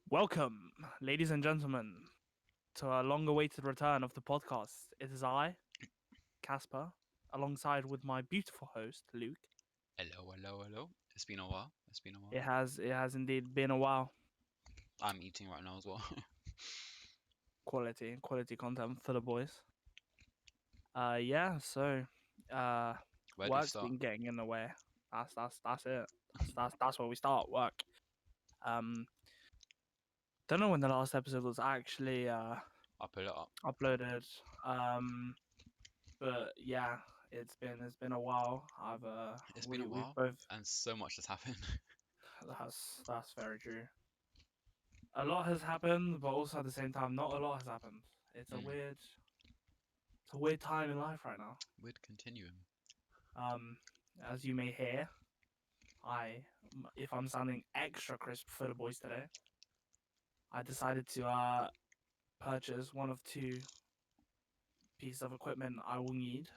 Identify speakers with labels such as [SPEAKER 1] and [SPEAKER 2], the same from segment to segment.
[SPEAKER 1] Welcome, ladies and gentlemen, to a long-awaited return of the podcast. It is I, Casper, alongside with my beautiful host, Luke.
[SPEAKER 2] Hello, hello, hello. It's been a while. It's been a while.
[SPEAKER 1] It has indeed been a while.
[SPEAKER 2] I'm eating right now as well.
[SPEAKER 1] Quality content for the boys. Yeah. So, uh,
[SPEAKER 2] Where do you
[SPEAKER 1] work's
[SPEAKER 2] start?
[SPEAKER 1] been getting in the way. That's it. That's where we start. Work. Um, don't know when the last episode was actually
[SPEAKER 2] I'll pull it up.
[SPEAKER 1] uploaded. Um, but yeah, it's been a while.
[SPEAKER 2] It's been a
[SPEAKER 1] We've
[SPEAKER 2] while,
[SPEAKER 1] both.
[SPEAKER 2] and so much has happened.
[SPEAKER 1] That's very true. A lot has happened, but also at the same time, not a lot has happened. It's a
[SPEAKER 2] mm,
[SPEAKER 1] weird time in life right now.
[SPEAKER 2] weird continuum.
[SPEAKER 1] Um, as you may hear, if I'm sounding extra crisp for the boys today, I decided to purchase one of two pieces of equipment I will need.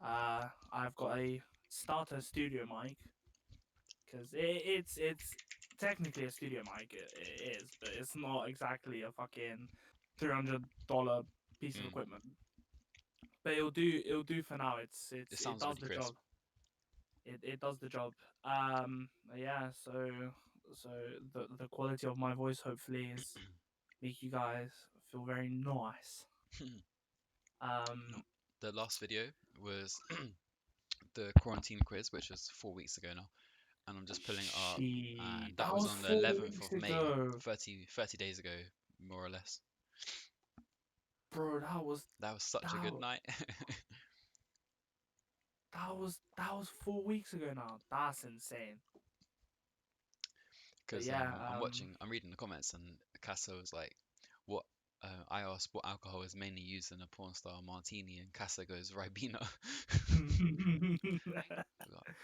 [SPEAKER 1] I've got a starter studio mic because it's technically a studio mic. It is, but it's not exactly a fucking $300 piece of
[SPEAKER 2] Mm,
[SPEAKER 1] equipment. But it'll do for now.
[SPEAKER 2] it
[SPEAKER 1] It
[SPEAKER 2] sounds
[SPEAKER 1] does
[SPEAKER 2] really
[SPEAKER 1] the job.
[SPEAKER 2] crisp.
[SPEAKER 1] It does the job. Yeah. So the quality of my voice hopefully is make you guys feel very nice.
[SPEAKER 2] No,
[SPEAKER 1] Um,
[SPEAKER 2] the last video was the quarantine quiz, which was 4 weeks ago now, and I'm just pulling it up, and that
[SPEAKER 1] that
[SPEAKER 2] was
[SPEAKER 1] was
[SPEAKER 2] on the
[SPEAKER 1] four
[SPEAKER 2] 11th
[SPEAKER 1] weeks
[SPEAKER 2] of May,
[SPEAKER 1] ago,
[SPEAKER 2] 30 days ago, more or less.
[SPEAKER 1] bro.
[SPEAKER 2] That was such a
[SPEAKER 1] That
[SPEAKER 2] good night.
[SPEAKER 1] that was 4 weeks ago now. That's insane. But
[SPEAKER 2] Because
[SPEAKER 1] yeah,
[SPEAKER 2] I'm reading the comments, and Casa was like, "What?" I asked what alcohol is mainly used in a porn star martini, and Casa goes Ribena. Like,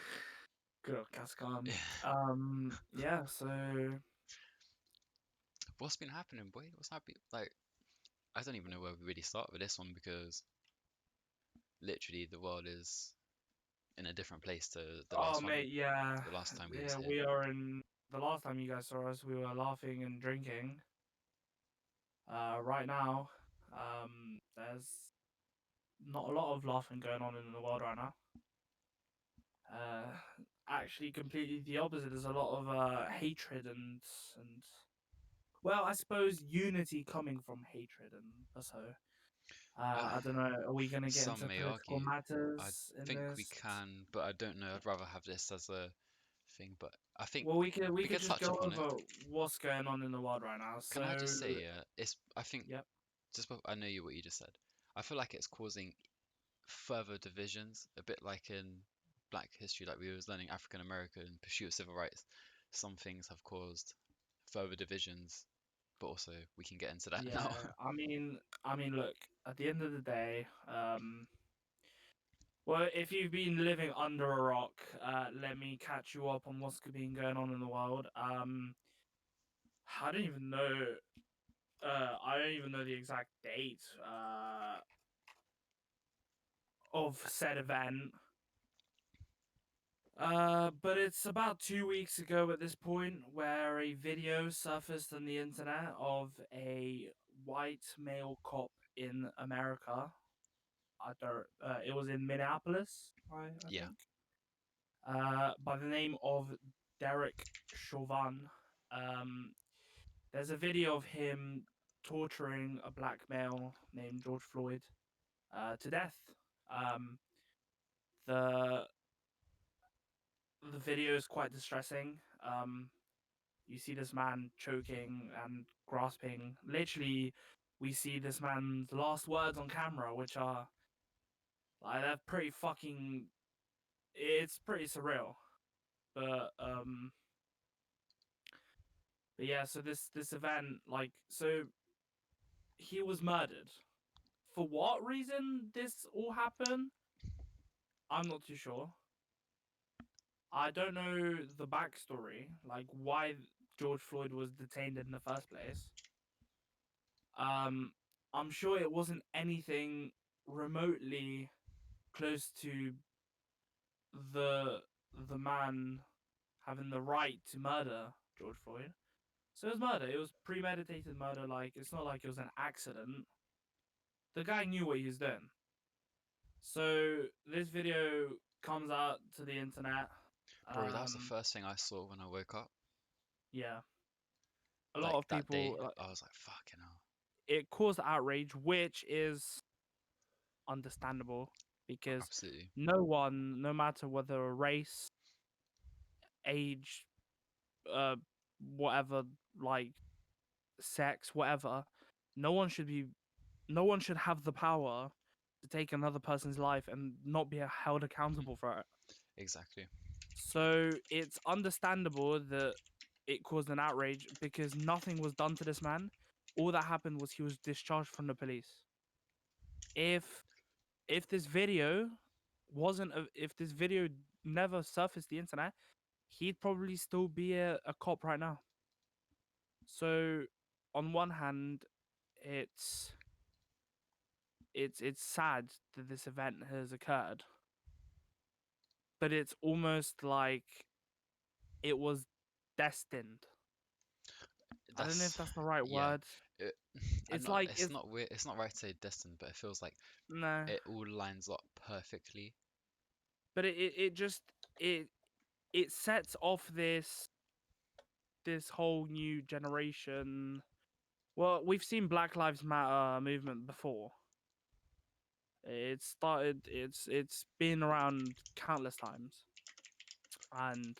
[SPEAKER 1] good old Cascon.
[SPEAKER 2] yeah.
[SPEAKER 1] Yeah. So
[SPEAKER 2] What's been happening, boy? What's happening? Like, I don't even know where we really start with this one because literally the world is in a different place to
[SPEAKER 1] oh mate, yeah,
[SPEAKER 2] the last time we was
[SPEAKER 1] yeah.
[SPEAKER 2] here.
[SPEAKER 1] We are in the last time you guys saw us, we were laughing and drinking. Right now, there's not a lot of laughing going on in the world right now. Uh, Actually, completely the opposite. There's a lot of hatred and well, I suppose unity coming from hatred and so.
[SPEAKER 2] Uh,
[SPEAKER 1] I don't know. Are we gonna get
[SPEAKER 2] some
[SPEAKER 1] into
[SPEAKER 2] may
[SPEAKER 1] political
[SPEAKER 2] argue. I
[SPEAKER 1] matters in
[SPEAKER 2] think we
[SPEAKER 1] this?
[SPEAKER 2] can, but I don't know. I'd rather have this as a thing, but I think
[SPEAKER 1] Well, we
[SPEAKER 2] we
[SPEAKER 1] could
[SPEAKER 2] could
[SPEAKER 1] just
[SPEAKER 2] touch
[SPEAKER 1] go
[SPEAKER 2] upon it.
[SPEAKER 1] over what's going on in the world right now.
[SPEAKER 2] Can I just
[SPEAKER 1] So,
[SPEAKER 2] say, it's I think
[SPEAKER 1] yep.
[SPEAKER 2] I know you what you just said. I feel like it's causing further divisions, a bit like in Black history, like we was learning African American pursuit of civil rights. Some things have caused further divisions, but also we can get into that now.
[SPEAKER 1] Yeah. I mean, look. At the end of the day, well, if you've been living under a rock, let me catch you up on what's been going on in the world. I don't even know. I don't even know the exact date of said event. But it's about 2 weeks ago at this point where a video surfaced on the internet of a white male cop in America. It was in Minneapolis, I
[SPEAKER 2] Yeah,
[SPEAKER 1] think. By the name of Derek Chauvin. Um, there's a video of him torturing a black male named George Floyd to death. Um, the the video is quite distressing. You see this man choking and grasping. Literally, we see this man's last words on camera, which are like they're pretty fucking. It's pretty surreal, but but yeah. So this event, like, so he was murdered. For what reason this all happened, I'm not too sure. I don't know the backstory, like why George Floyd was detained in the first place. Um, I'm sure it wasn't anything remotely close to the the man having the right to murder George Floyd. So it was murder. It was premeditated murder. Like, it's not like it was an accident. The guy knew what he was doing. So this video comes out to the internet.
[SPEAKER 2] Bro, that was the
[SPEAKER 1] Um,
[SPEAKER 2] first thing I saw when I woke up.
[SPEAKER 1] yeah, a lot
[SPEAKER 2] Like
[SPEAKER 1] of
[SPEAKER 2] that
[SPEAKER 1] people.
[SPEAKER 2] day, I was like, fucking hell.
[SPEAKER 1] It caused outrage, which is understandable because
[SPEAKER 2] Absolutely.
[SPEAKER 1] no one, no matter whether a race, age, uh, whatever, like sex, whatever, no one should be, no one should have the power to take another person's life and not be held accountable for it.
[SPEAKER 2] Exactly.
[SPEAKER 1] So it's understandable that it caused an outrage because nothing was done to this man. All that happened was he was discharged from the police. If if this video wasn't if this video never surfaced the internet, he'd probably still be a cop right now. So on one hand, it's it's sad that this event has occurred, but it's almost like it was destined. I don't know if
[SPEAKER 2] That's
[SPEAKER 1] that's the right
[SPEAKER 2] yeah.
[SPEAKER 1] word.
[SPEAKER 2] It, I'm
[SPEAKER 1] It's
[SPEAKER 2] not.
[SPEAKER 1] like
[SPEAKER 2] It's
[SPEAKER 1] it's
[SPEAKER 2] not weird. It's not right to say destined, but it feels like
[SPEAKER 1] nah,
[SPEAKER 2] it all lines up perfectly.
[SPEAKER 1] but it just it it sets off this whole new generation. Well, we've seen Black Lives Matter movement before. It started. It's been around countless times, and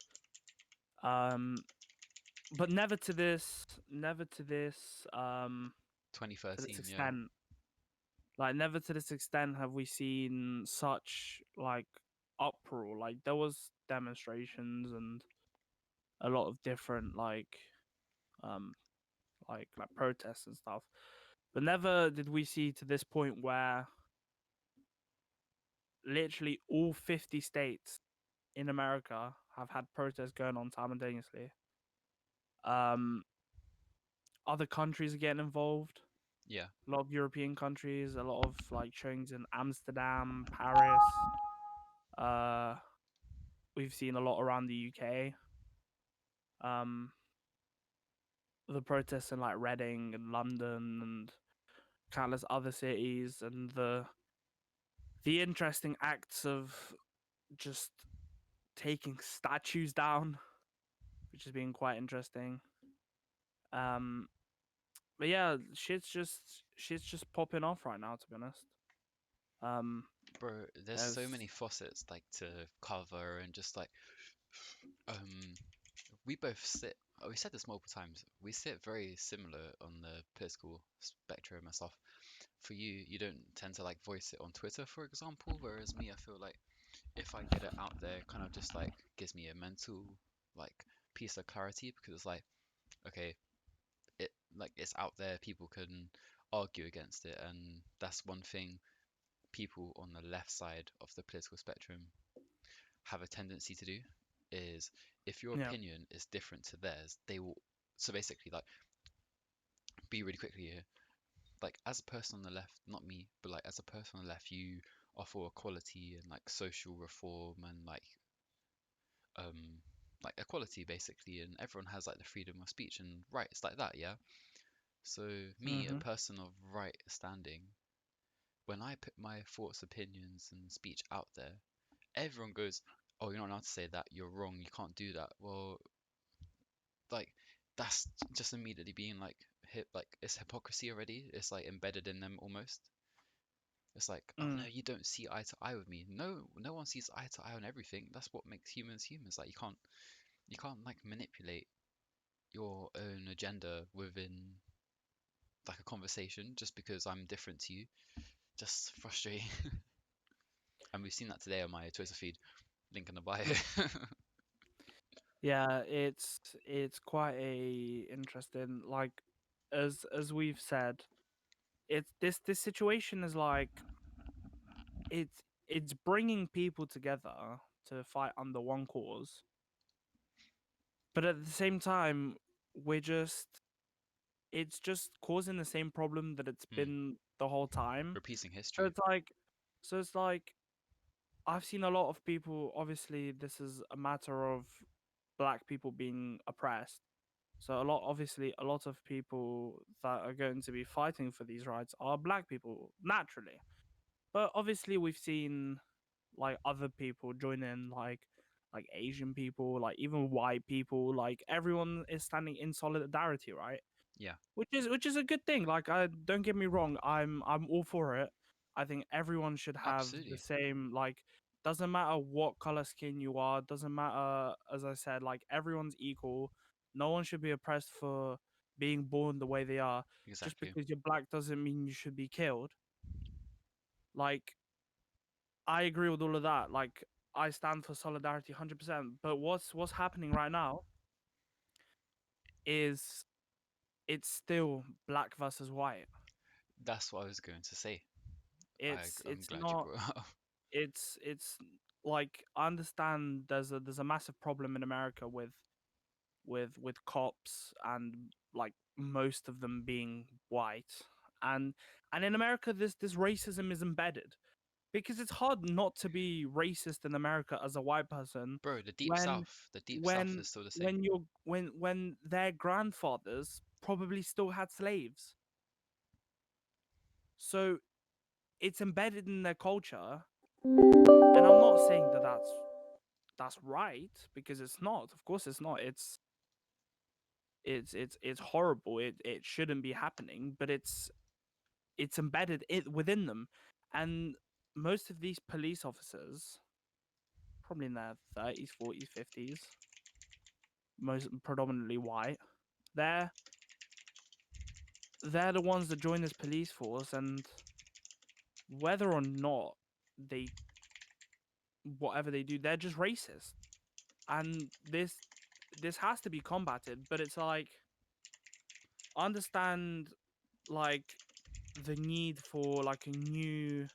[SPEAKER 1] um, but never to this
[SPEAKER 2] 2013. Yeah.
[SPEAKER 1] extent. Like never to this extent have we seen such like uproar. Like there was demonstrations and a lot of different um like protests and stuff, but never did we see to this point where literally all 50 states in America have had protests going on simultaneously. Um, other countries are getting involved.
[SPEAKER 2] Yeah.
[SPEAKER 1] A lot of European countries, a lot of like showings in Amsterdam, Paris. Uh, we've seen a lot around the UK. Um, the protests in like Reading and London and countless other cities, and the interesting acts of just taking statues down, which has been quite interesting. Um, but yeah, shit's just popping off right now. To be honest, um,
[SPEAKER 2] Bro, there's so
[SPEAKER 1] there's
[SPEAKER 2] many faucets like to cover and just like um we both sit we said this multiple times. We sit very similar on the political spectrum and stuff. For you, you don't tend to like voice it on Twitter, for example, whereas me, I feel like if I get it out there, it kind of just like gives me a mental like piece of clarity because it's like, okay, it like it's out there, people can argue against it, and that's one thing people on the left side of the political spectrum have a tendency to do is if your
[SPEAKER 1] yeah.
[SPEAKER 2] opinion is different to theirs, they will. So basically, like, be really quickly here. Like, as a person on the left, not me, but like as a person on the left, you are for equality and like social reform and um like equality basically, and everyone has like the freedom of speech and rights like that, yeah. So me, a
[SPEAKER 1] Mm-hmm.
[SPEAKER 2] person of right standing, when I put my thoughts, opinions, and speech out there, everyone goes, "Oh, you're not allowed to say that. You're wrong. You can't do that." Well, like that's just immediately being like hip like it's hypocrisy already. It's like embedded in them almost. It's like, oh no,
[SPEAKER 1] Mm.
[SPEAKER 2] you don't see eye to eye with me. No, no one sees eye to eye on everything. That's what makes humans humans. Like you can't like manipulate your own agenda within like a conversation just because I'm different to you. Just frustrating. And we've seen that today on my Twitter feed. Link in the bio.
[SPEAKER 1] Yeah, it's quite a interesting like as we've said, it's this situation is like it's bringing people together to fight under one cause, but at the same time, we're just it's just causing the same problem that it's
[SPEAKER 2] Hmm.
[SPEAKER 1] been the whole time.
[SPEAKER 2] Repeating
[SPEAKER 1] So
[SPEAKER 2] history.
[SPEAKER 1] it's like, so it's like I've seen a lot of people. Obviously, this is a matter of black people being oppressed, So obviously, a lot of people that are going to be fighting for these rights are black people naturally. But obviously, we've seen like other people join in, like Asian people, like even white people. Like everyone is standing in solidarity, right?
[SPEAKER 2] Yeah,
[SPEAKER 1] Which is a good thing. Like, I don't get me wrong, I'm all for it. I think everyone should have the
[SPEAKER 2] absolutely.
[SPEAKER 1] same, like, doesn't matter what color skin you are, doesn't matter, as I said, like everyone's equal. No one should be oppressed for being born the way they are. Just
[SPEAKER 2] Exactly.
[SPEAKER 1] because you're black doesn't mean you should be killed. Like, I agree with all of that. Like, I stand for solidarity 100%. But what's happening right now is it's still black versus white.
[SPEAKER 2] That's what I was going to say. I'm
[SPEAKER 1] It's
[SPEAKER 2] glad you
[SPEAKER 1] not
[SPEAKER 2] brought it up.
[SPEAKER 1] it's like, I understand there's a massive problem in America with cops, and like most of them being white, and in America this racism is embedded, because it's hard not to be racist in America as a white person
[SPEAKER 2] Bro,
[SPEAKER 1] when
[SPEAKER 2] The deep south is still the same.
[SPEAKER 1] when their grandfathers probably still had slaves. So it's embedded in their culture, and I'm not saying that that's right, because it's not. Of course it's not. It's horrible. It shouldn't be happening, but it's embedded within them. And most of these police officers, probably in their 30s, 40s, 50s, most predominantly white, they're they're the ones that join this police force, and whether or not they whatever they do, they're just racist. And this has to be combated, but it's like, I understand, like, the need for like a new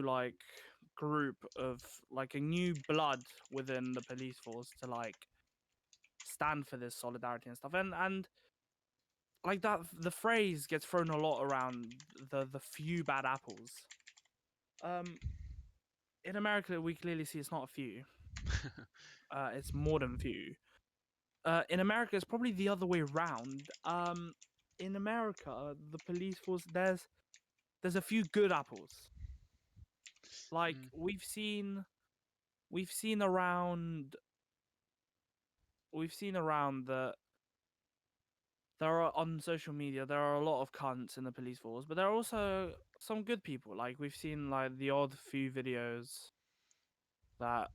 [SPEAKER 1] like group of, like, a new blood within the police force to like stand for this solidarity and stuff. And like that, the phrase gets thrown a lot around, the few bad apples. um in America we clearly see it's not a few, it's more than few. In America it's probably the other way around. In America, the police force, there's a few good apples. Like,
[SPEAKER 2] Mm,
[SPEAKER 1] we've seen around that there are, on social media, there are a lot of cunts in the police force, but there are also some good people. Like, we've seen like the odd few videos that,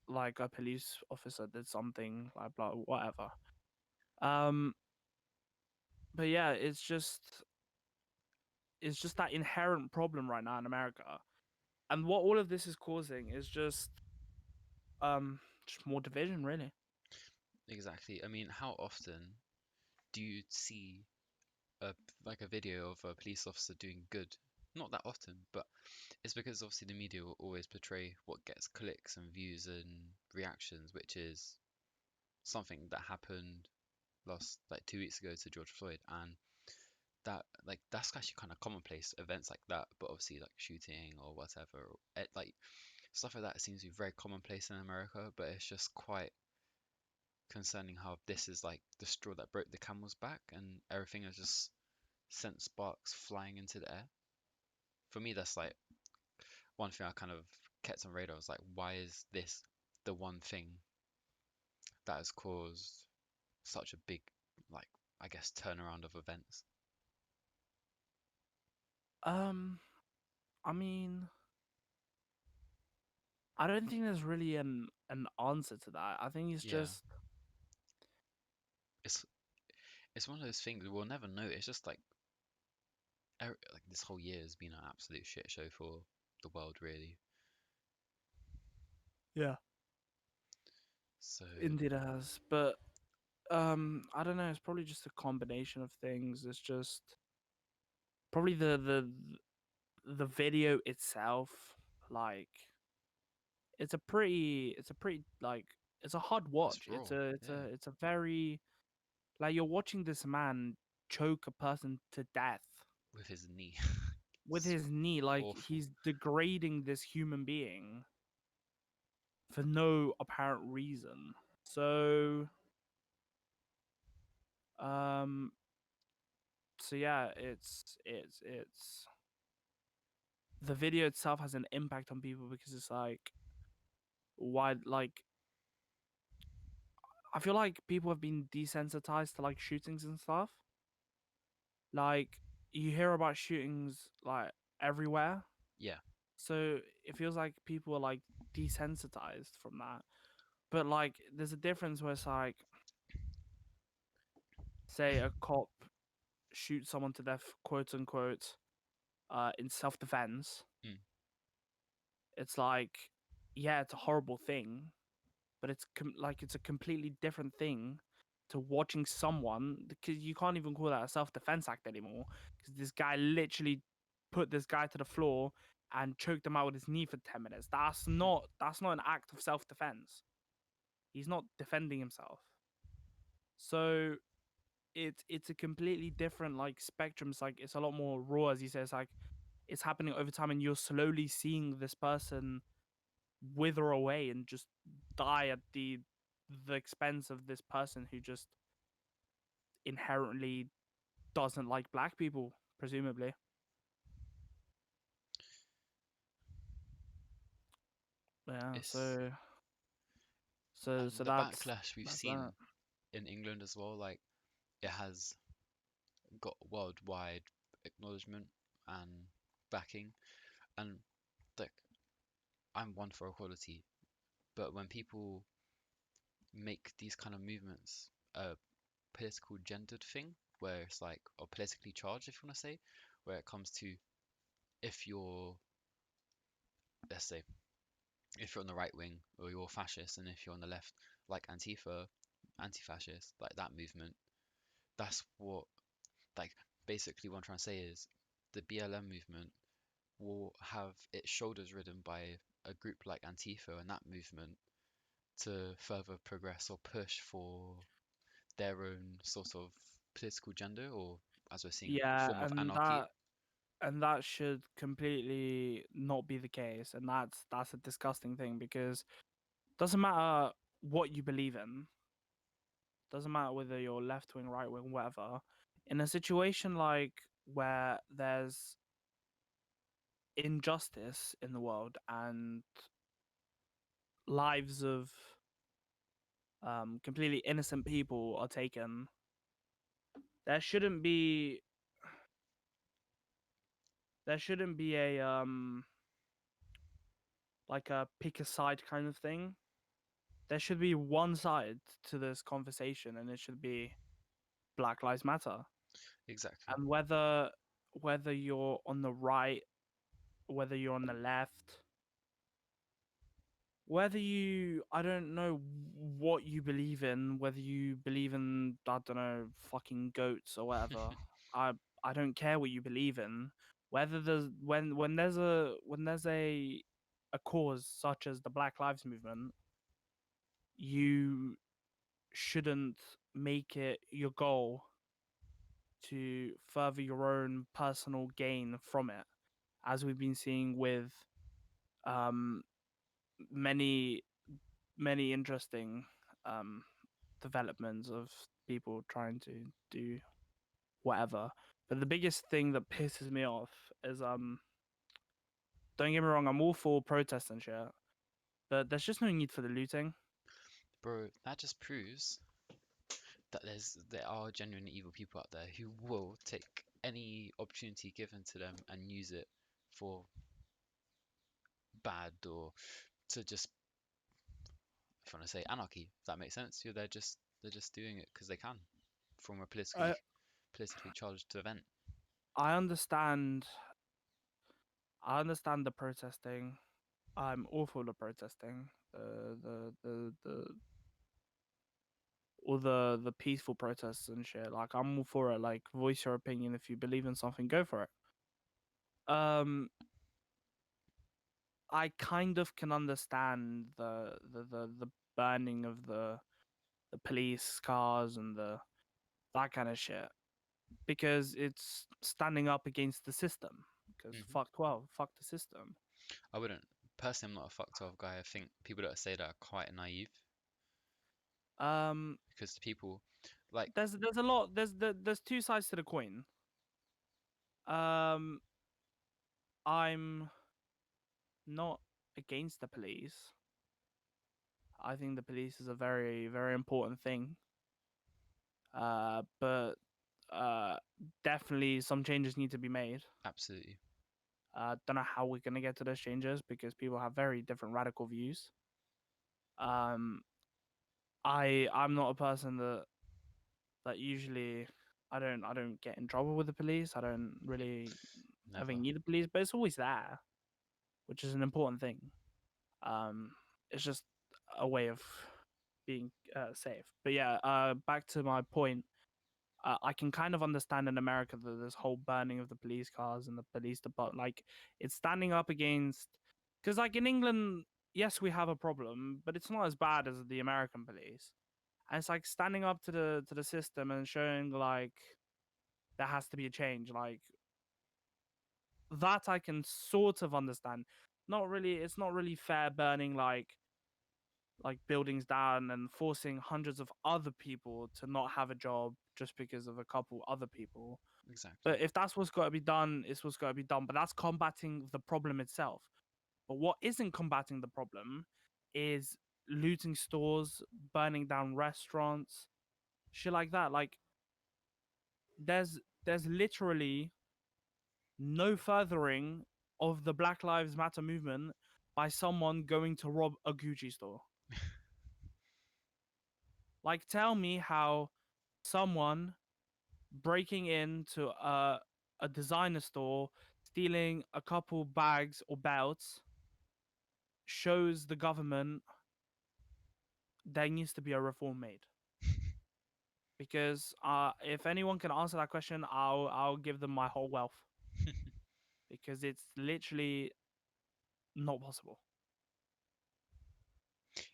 [SPEAKER 1] like, a police officer did something like blah whatever. Um but yeah, it's just that inherent problem right now in America. And what all of this is causing is just more division, really.
[SPEAKER 2] exactly. I mean, how often do you see a like a video of a police officer doing good? Not that often, but it's because obviously the media will always portray what gets clicks and views and reactions, which is something that happened last like 2 weeks ago to George Floyd, and that's actually kind of commonplace events like that. But obviously, like shooting or whatever, like stuff like that seems to be very commonplace in America. But it's just quite concerning how this is like the straw that broke the camel's back, and everything has just sent sparks flying into the air. For me, that's like one thing I kind of kept on radar. Was like, why is this the one thing that has caused such a big, like, I guess, turnaround of events?
[SPEAKER 1] um I mean, I don't think there's really an answer to that. I think it's
[SPEAKER 2] Yeah,
[SPEAKER 1] just,
[SPEAKER 2] it's it's one of those things we'll never know. It's just like like this whole year has been an absolute shit show for the world, really.
[SPEAKER 1] yeah,
[SPEAKER 2] So
[SPEAKER 1] indeed it has. But I don't know, it's probably just a combination of things. It's just probably the video itself. Like, it's a pretty like, it's a hard
[SPEAKER 2] it's
[SPEAKER 1] watch.
[SPEAKER 2] raw, yeah,
[SPEAKER 1] It's a very, like, you're watching this man choke a person to death
[SPEAKER 2] with his knee.
[SPEAKER 1] with
[SPEAKER 2] It's
[SPEAKER 1] his knee. Like,
[SPEAKER 2] awful.
[SPEAKER 1] he's degrading this human being for no apparent reason. So Um. So yeah, it's the video itself has an impact on people because it's like why like I feel like people have been desensitized to like shootings and stuff. Like you hear about shootings like everywhere.
[SPEAKER 2] Yeah.
[SPEAKER 1] So it feels like people are like desensitized from that. But like there's a difference where it's like say a cop shoots someone to death, quote unquote, in self defense.
[SPEAKER 2] Mm.
[SPEAKER 1] It's like, yeah, it's a horrible thing, but like it's a completely different thing to watching someone because you can't even call that a self defense act anymore because this guy literally put this guy to the floor and choked him out with his knee for 10 minutes. That's not an act of self defense. He's not defending himself. So it's a completely different like spectrum. It's like it's a lot more raw, as he says. Like it's happening over time, and you're slowly seeing this person wither away and just die at the expense of this person who just inherently doesn't like black people, presumably. Yeah.
[SPEAKER 2] It's
[SPEAKER 1] So
[SPEAKER 2] the
[SPEAKER 1] that's
[SPEAKER 2] backlash we've
[SPEAKER 1] that's that.
[SPEAKER 2] seen in England as well. Like it has got worldwide acknowledgement and backing. And like I'm one for equality, but when people make these kind of movements a political gendered thing, where it's like or politically charged, if you want to say, where it comes to if you're let's say if you're on the right wing or you're fascist, and if you're on the left, like Antifa, anti-fascist, like that movement, that's what like basically what I'm trying to say is the BLM movement will have its shoulders ridden by a group like Antifa and that movement to further progress or push for their own sort of political agenda, or as we're seeing,
[SPEAKER 1] Yeah,
[SPEAKER 2] form of anarchy.
[SPEAKER 1] and that should completely not be the case, and that's a disgusting thing because doesn't matter what you believe in, doesn't matter whether you're left wing, right wing, whatever. In a situation like where there's injustice in the world and lives of completely innocent people are taken, there shouldn't be there shouldn't be a like a pick a side kind of thing. There should be one side to this conversation, and it should be Black Lives Matter.
[SPEAKER 2] Exactly.
[SPEAKER 1] And whether you're on the right, whether you're on the left, whether you I don't know what you believe in, whether you believe in I don't know fucking goats or whatever. I I don't care what you believe in. Whether there's when there's a cause such as the Black Lives Movement, you shouldn't make it your goal to further your own personal gain from it, as we've been seeing with um, many many interesting um, developments of people trying to do whatever. But the biggest thing that pisses me off is don't get me wrong, I'm all for protests and shit, but there's just no need for the looting.
[SPEAKER 2] Bro, that just proves that there are genuinely evil people out there who will take any opportunity given to them and use it for bad or to just if you want to say anarchy, if that makes sense. They're just doing it because they can from a
[SPEAKER 1] I
[SPEAKER 2] politically charged event.
[SPEAKER 1] I understand I understand the protesting. I'm all for the protesting. The all the peaceful protests and shit. Like I'm all for it. Like voice your opinion if you believe in something, go for it. Um, I kind of can understand the burning of the police cars and the that kind of shit because it's standing up against the system. Because
[SPEAKER 2] Hmm.
[SPEAKER 1] fuck 12, fuck the system.
[SPEAKER 2] I wouldn't personally. I'm not a fuck 12 guy. I think people that say that are quite naive
[SPEAKER 1] Um,
[SPEAKER 2] because people Like,
[SPEAKER 1] there's a lot. There's two sides to the coin. Um, I'm not against the police. I think the police is a very very important thing. But uh, definitely some changes need to be made.
[SPEAKER 2] absolutely.
[SPEAKER 1] Don't know how we're gonna get to those changes because people have very different radical views. Um, I'm not a person that usually I don't get in trouble with the police. I don't really ever
[SPEAKER 2] Never.
[SPEAKER 1] need the police, but it's always there, which is an important thing. Um, it's just a way of being safe. But yeah, back to my point. I can kind of understand in America that this whole burning of the police cars and the police department, like it's standing up against, because like in England, yes, we have a problem, but it's not as bad as the American police. And it's like standing up to the system and showing like there has to be a change. Like that, I can sort of understand. Not really. It's not really fair burning like buildings down and forcing hundreds of other people to not have a job just because of a couple other people.
[SPEAKER 2] Exactly.
[SPEAKER 1] But if that's what's got to be done, it's what's got to be done. But that's combating the problem itself. But what isn't combating the problem is looting stores, burning down restaurants, shit like that. Like there's literally no furthering of the Black Lives Matter movement by someone going to rob a Gucci store. Like tell me how someone breaking into a designer store, stealing a couple bags or belts shows the government there needs to be a reform made. Because if anyone can answer that question, I'll give them my whole wealth because it's literally not possible.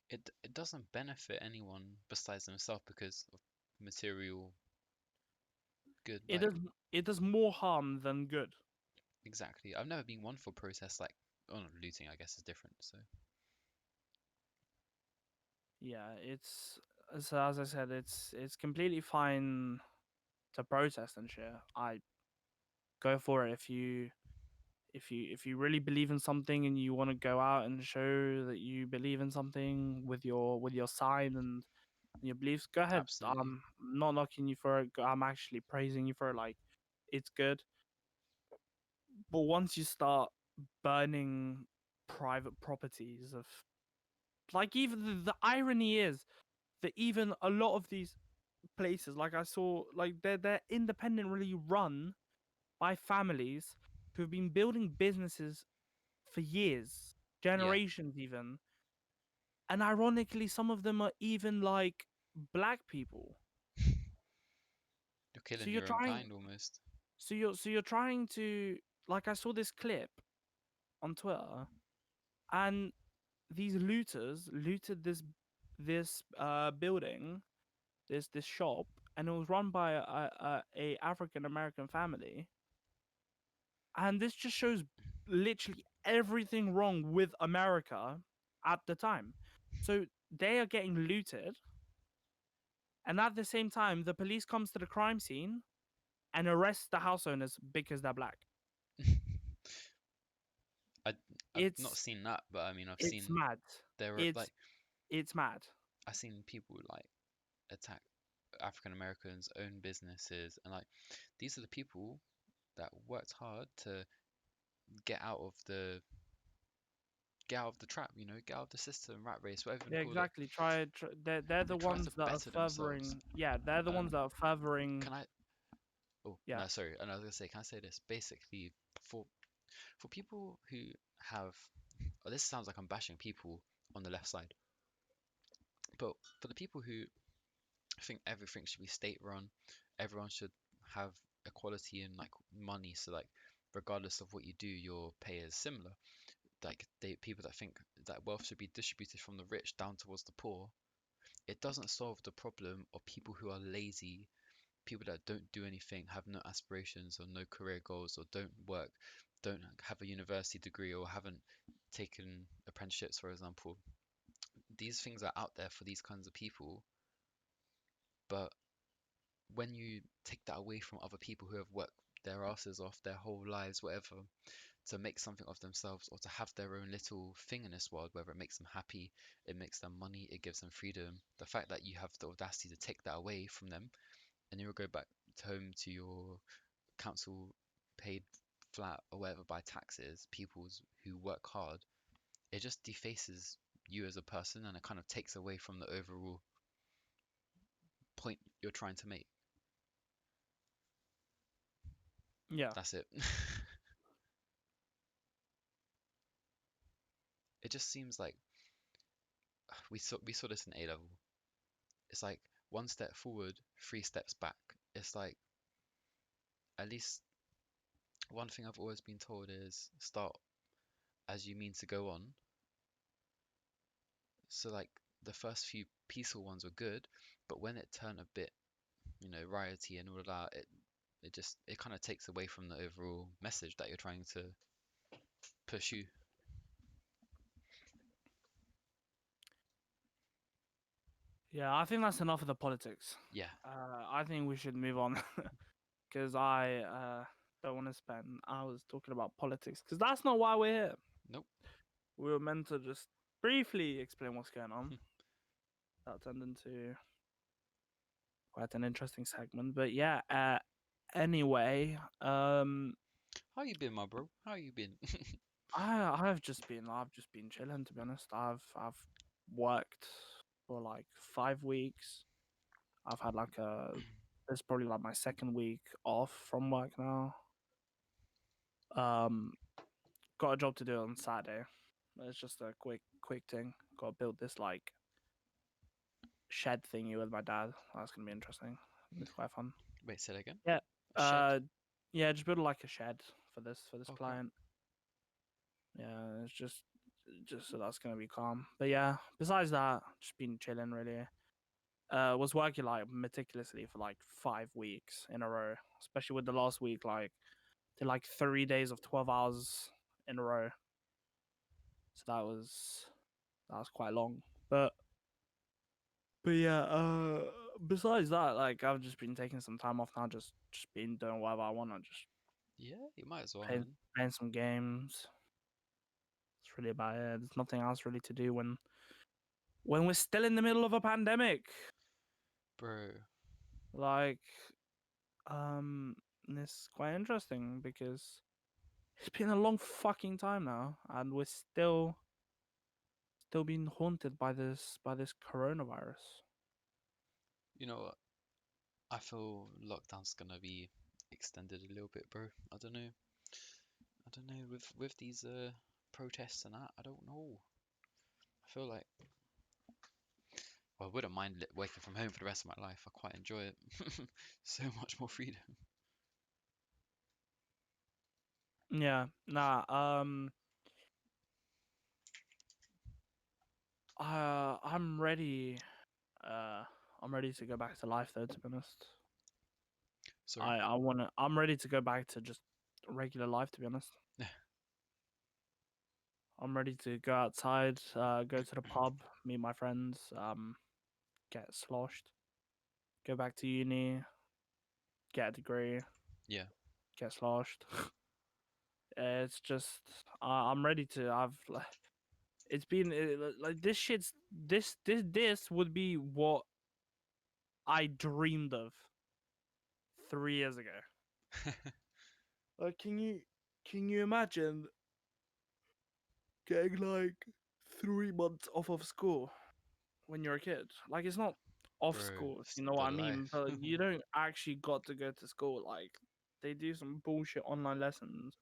[SPEAKER 2] It doesn't benefit anyone besides themselves because of material good.
[SPEAKER 1] It
[SPEAKER 2] Like,
[SPEAKER 1] does it does more harm than good.
[SPEAKER 2] exactly. I've never been one for protests. Like, oh, no, looting, I guess, is different. So,
[SPEAKER 1] Yeah, it's so as I said, it's completely fine to protest and shit. I go for it if you really believe in something and you want to go out and show that you believe in something with your sign and your beliefs, go ahead.
[SPEAKER 2] absolutely.
[SPEAKER 1] I'm not knocking you for it. I'm actually praising you for it. Like it's good. But once you start burning private properties of like even the irony is that even a lot of these places, like I saw, like they're independently run by families who've been building businesses for years,
[SPEAKER 2] Yeah.
[SPEAKER 1] generations even. And ironically, some of them are even like black people.
[SPEAKER 2] You're
[SPEAKER 1] So
[SPEAKER 2] killing
[SPEAKER 1] you're
[SPEAKER 2] your own
[SPEAKER 1] trying
[SPEAKER 2] kind almost.
[SPEAKER 1] so you're trying to like I saw this clip on Twitter and these looters looted this building, this shop, and it was run by a African American family. And this just shows literally everything wrong with America at the time. So they are getting looted, and at the same time, the police comes to the crime scene and arrests the house owners because they're black.
[SPEAKER 2] I I've not
[SPEAKER 1] It's
[SPEAKER 2] seen that, but I mean, I've
[SPEAKER 1] it's
[SPEAKER 2] seen
[SPEAKER 1] mad.
[SPEAKER 2] there are
[SPEAKER 1] It's
[SPEAKER 2] like
[SPEAKER 1] it's mad.
[SPEAKER 2] I've seen people like attack African Americans, own businesses, and like these are the people that worked hard to get out of the get out of the trap, get out of the system, rat race, whatever you
[SPEAKER 1] Yeah,
[SPEAKER 2] want to call it.
[SPEAKER 1] exactly. They're
[SPEAKER 2] And they're
[SPEAKER 1] the
[SPEAKER 2] trying to
[SPEAKER 1] ones that are
[SPEAKER 2] better themselves.
[SPEAKER 1] furthering. Yeah, they're the ones
[SPEAKER 2] Um,
[SPEAKER 1] that are furthering.
[SPEAKER 2] can I? Oh
[SPEAKER 1] Yeah,
[SPEAKER 2] no, sorry. And I was gonna say, can I say this? Basically, for for people who have, oh, this sounds like I'm bashing people on the left side, but for the people who think everything should be state run, everyone should have equality in like money, so like regardless of what you do, your pay is similar. Like people that think that wealth should be distributed from the rich down towards the poor, it doesn't solve the problem of people who are lazy, people that don't do anything, have no aspirations or no career goals or don't work, don't have a university degree or haven't taken apprenticeships, for example. These things are out there for these kinds of people, but when you take that away from other people who have worked their asses off their whole lives, whatever, to make something of themselves or to have their own little thing in this world, whether it makes them happy, it makes them money, it gives them freedom. The fact that you have the audacity to take that away from them and you'll go back home to your council paid flat or whatever by taxes, people's who work hard, it just defaces you as a person and it kind of takes away from the overall point you're trying to make.
[SPEAKER 1] Yeah.
[SPEAKER 2] That's it. It just seems like we saw this in A level. It's like one step forward, three steps back. It's like at least one thing I've always been told is start as you mean to go on. So like the first few peaceful ones were good, but when it turned a bit, rioty and all of that, it kind of takes away from the overall message that you're trying to pursue.
[SPEAKER 1] Yeah, I think that's enough of the politics.
[SPEAKER 2] Yeah.
[SPEAKER 1] I think we should move on because I don't want to spend hours talking about politics because that's not why we're here.
[SPEAKER 2] Nope.
[SPEAKER 1] We were meant to just briefly explain what's going on. That turned into quite an interesting segment, but yeah. Anyway,
[SPEAKER 2] How you been, my bro? How you been?
[SPEAKER 1] I've just been chilling, to be honest. I've worked for like 5 weeks. I've had like it's probably like my second week off from work now. Um, got a job to do on Saturday. It's just a quick thing. Got to build this like shed thingy with my dad. That's gonna be interesting. It's quite fun.
[SPEAKER 2] Wait, say that again.
[SPEAKER 1] Yeah.
[SPEAKER 2] Shed.
[SPEAKER 1] Yeah, just build like a shed for this
[SPEAKER 2] Okay.
[SPEAKER 1] client. Yeah, it's just so that's gonna be calm. But yeah, besides that, just been chilling really. Was working like meticulously for like 5 weeks in a row, especially with the last week, like did like 3 days of 12 hours in a row. So that was quite long. But yeah, besides that, like I've just been taking some time off now, just been doing whatever I want, just
[SPEAKER 2] Yeah, you might as well,
[SPEAKER 1] playing
[SPEAKER 2] man.
[SPEAKER 1] playing some games. It's really about it. There's nothing else really to do when we're still in the middle of a pandemic.
[SPEAKER 2] Bro.
[SPEAKER 1] Like, it's quite interesting because it's been a long fucking time now, and we're still being haunted by this coronavirus.
[SPEAKER 2] You know what? I feel lockdown's gonna be extended a little bit, bro. I don't know. I don't know with these protests and that. I don't know. I feel like well, I wouldn't mind working from home for the rest of my life. I quite enjoy it. So much more freedom.
[SPEAKER 1] Yeah, nah. I'm ready. Uh, I'm ready to go back to life, though. To be honest,
[SPEAKER 2] Sorry.
[SPEAKER 1] I'm ready to go back to just regular life. To be honest, I'm ready to go outside, go to the pub, meet my friends, get sloshed, go back to uni, get a degree,
[SPEAKER 2] Yeah.
[SPEAKER 1] get sloshed. It's just I'm ready to. It's been like this shit's this would be what I dreamed of 3 years ago. Like, can you imagine getting like 3 months off of school when you're a kid? Like, it's not off
[SPEAKER 2] Bro,
[SPEAKER 1] school, if
[SPEAKER 2] it's
[SPEAKER 1] you know
[SPEAKER 2] the
[SPEAKER 1] what I mean,
[SPEAKER 2] life.
[SPEAKER 1] but you don't actually got to go to school. Like, they do some bullshit online lessons,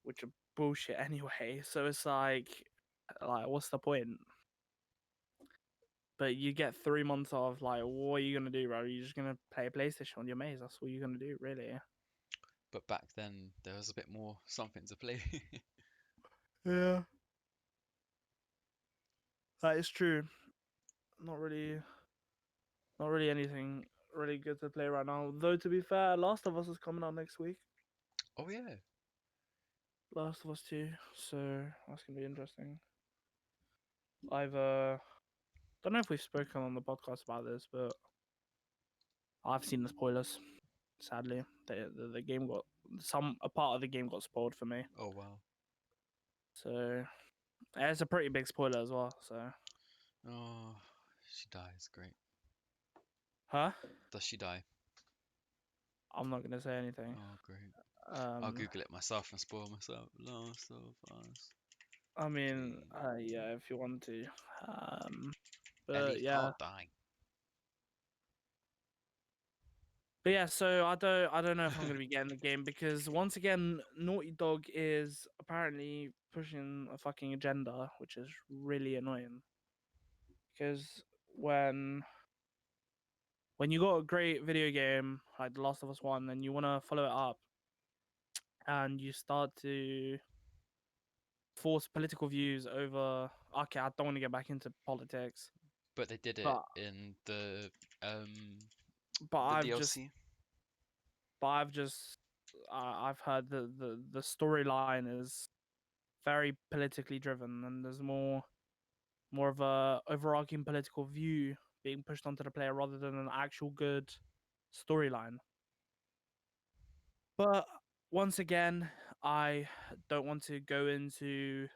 [SPEAKER 1] which are bullshit anyway. So it's like, what's the point? But you get 3 months off. Like, what are you gonna do, bro? You're just gonna play PlayStation with your mates. That's what you're gonna do, really.
[SPEAKER 2] But back then there was a bit more something to play.
[SPEAKER 1] Yeah, that is true. Not really, not really anything really good to play right now. Though to be fair, Last of Us is coming out next week.
[SPEAKER 2] Oh yeah.
[SPEAKER 1] Last of Us 2, so that's gonna be interesting. I've don't know if we've spoken on the podcast about this, but I've seen the spoilers. Sadly, the game got a part of the game got spoiled for me.
[SPEAKER 2] Oh wow.
[SPEAKER 1] So it's a pretty big spoiler as well. So,
[SPEAKER 2] Oh, she dies. Great.
[SPEAKER 1] huh?
[SPEAKER 2] Does she die?
[SPEAKER 1] I'm not gonna say anything.
[SPEAKER 2] Oh, great. I'll
[SPEAKER 1] Um,
[SPEAKER 2] Google it myself and spoil myself. Last of Us.
[SPEAKER 1] I mean,
[SPEAKER 2] Game.
[SPEAKER 1] yeah, if you want to.
[SPEAKER 2] Ellie
[SPEAKER 1] But yeah,
[SPEAKER 2] can't die.
[SPEAKER 1] but yeah. So I don't know if I'm gonna be getting the game because once again, Naughty Dog is apparently pushing a fucking agenda, which is really annoying. Because when when you got a great video game like The Last of Us One, and you want to follow it up, and you start to force political views over. Okay, I don't want to get back into politics,
[SPEAKER 2] But they did it
[SPEAKER 1] but
[SPEAKER 2] in um
[SPEAKER 1] but
[SPEAKER 2] the
[SPEAKER 1] I've just
[SPEAKER 2] DLC.
[SPEAKER 1] but I've just I've heard the storyline is very politically driven, and there's more of a overarching political view being pushed onto the player rather than an actual good storyline. But once again, I don't want to go into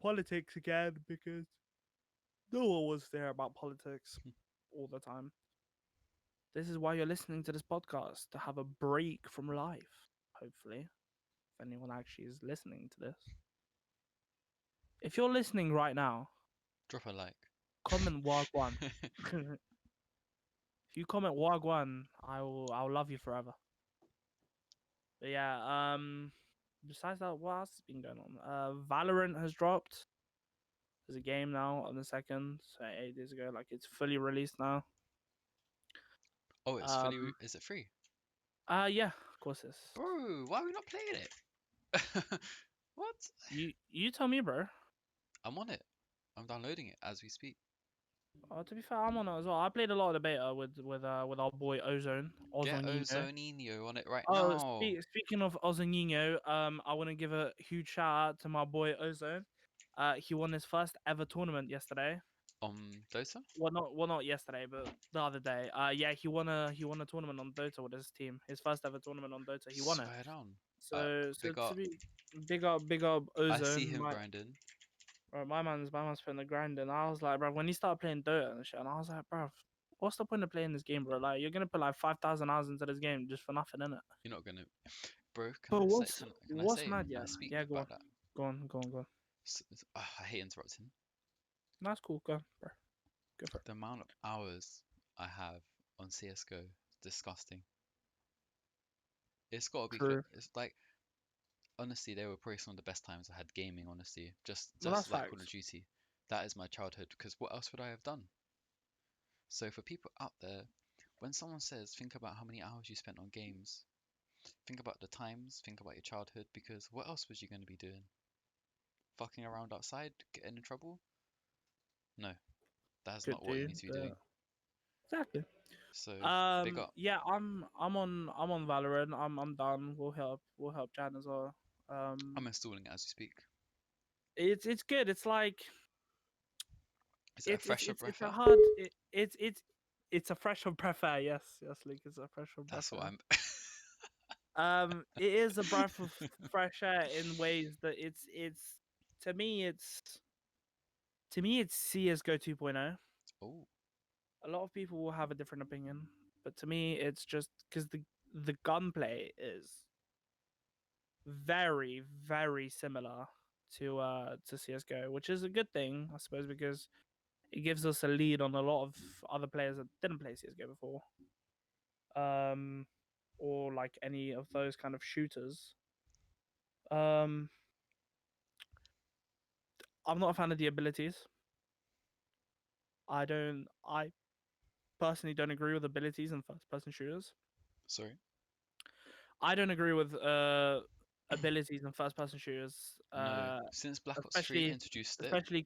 [SPEAKER 1] politics again because no one wants to hear about politics all the time. This is why you're listening to this podcast, to have a break from life, hopefully, if anyone actually is listening to this. If you're listening right now,
[SPEAKER 2] Drop a like.
[SPEAKER 1] comment Wagwan. If you comment Wagwan, I'll love you forever. But yeah, besides that, what else has been going on? Valorant has dropped. There's a game now on the second, so 8 days ago. Like it's fully released now.
[SPEAKER 2] Oh, it's fully.
[SPEAKER 1] Um,
[SPEAKER 2] Is it free?
[SPEAKER 1] yeah, of course it's.
[SPEAKER 2] Bro, why are we not playing it? What?
[SPEAKER 1] You tell me, bro.
[SPEAKER 2] I'm on it. I'm downloading it as we speak.
[SPEAKER 1] To be fair, I'm on it as well. I played a lot of the beta with our boy Ozone,
[SPEAKER 2] Get
[SPEAKER 1] Ozonino.
[SPEAKER 2] Ozoninho on it right
[SPEAKER 1] Oh,
[SPEAKER 2] now.
[SPEAKER 1] speaking of Ozonino, I want to give a huge shout out to my boy Ozone. He won his first ever tournament yesterday.
[SPEAKER 2] Dota?
[SPEAKER 1] Not yesterday, but the other day. Yeah, he won a tournament on Dota with his team. His first ever tournament on Dota. He won it.
[SPEAKER 2] Swear down.
[SPEAKER 1] So
[SPEAKER 2] Big
[SPEAKER 1] to
[SPEAKER 2] up.
[SPEAKER 1] be big up
[SPEAKER 2] I see
[SPEAKER 1] Ozone.
[SPEAKER 2] him grinding.
[SPEAKER 1] My man's putting the grind in. I was like, bro, when he started playing Dota and shit, and I was like, bro, what's the point of playing this game, bro? Like, you're gonna put like 5,000 hours into this game just for nothing, innit?
[SPEAKER 2] You're not gonna, bro. Can
[SPEAKER 1] But
[SPEAKER 2] I say? Can I
[SPEAKER 1] what's
[SPEAKER 2] say?
[SPEAKER 1] mad?
[SPEAKER 2] Can
[SPEAKER 1] Yeah,
[SPEAKER 2] I speak
[SPEAKER 1] yeah, go on,
[SPEAKER 2] about that?
[SPEAKER 1] go on.
[SPEAKER 2] I hate interrupting.
[SPEAKER 1] That's cool, go on, bro, go for it.
[SPEAKER 2] The amount of hours I have on CS:GO, disgusting. It's gotta be.
[SPEAKER 1] True.
[SPEAKER 2] It's like honestly, they were probably some of the best times I had gaming. Honestly,
[SPEAKER 1] Well, that's
[SPEAKER 2] just like Call of
[SPEAKER 1] facts.
[SPEAKER 2] Duty. That is my childhood. Because what else would I have done? So for people out there, when someone says, think about how many hours you spent on games, think about the times, think about your childhood. Because what else was you going to be doing? Fucking around outside, getting in trouble? No, that's
[SPEAKER 1] Good
[SPEAKER 2] not what you
[SPEAKER 1] dude.
[SPEAKER 2] need to be doing.
[SPEAKER 1] Exactly.
[SPEAKER 2] So big up.
[SPEAKER 1] Yeah, I'm on Valorant. I'm done. We'll help Jan as well.
[SPEAKER 2] I'm installing it as we speak.
[SPEAKER 1] It's good. It's like
[SPEAKER 2] Is it a fresher
[SPEAKER 1] it's
[SPEAKER 2] breath
[SPEAKER 1] a
[SPEAKER 2] air?
[SPEAKER 1] hard it's a fresh of breath air. Yes, Luke, it's a fresh of breath
[SPEAKER 2] That's what
[SPEAKER 1] air.
[SPEAKER 2] I'm.
[SPEAKER 1] It is a breath of fresh air in ways that it's to me it's CS:GO 2.0.
[SPEAKER 2] Oh,
[SPEAKER 1] A lot of people will have a different opinion, but to me it's just because the gunplay is very similar to CS:GO, which is a good thing, I suppose, because it gives us a lead on a lot of other players that didn't play CS:GO before. Um, or like any of those kind of shooters. Um, I'm not a fan of the abilities. I personally don't agree with abilities in first person shooters.
[SPEAKER 2] sorry.
[SPEAKER 1] I don't agree with abilities in first person shooters.
[SPEAKER 2] No, since Black Ops 3
[SPEAKER 1] Especially
[SPEAKER 2] introduced it,
[SPEAKER 1] especially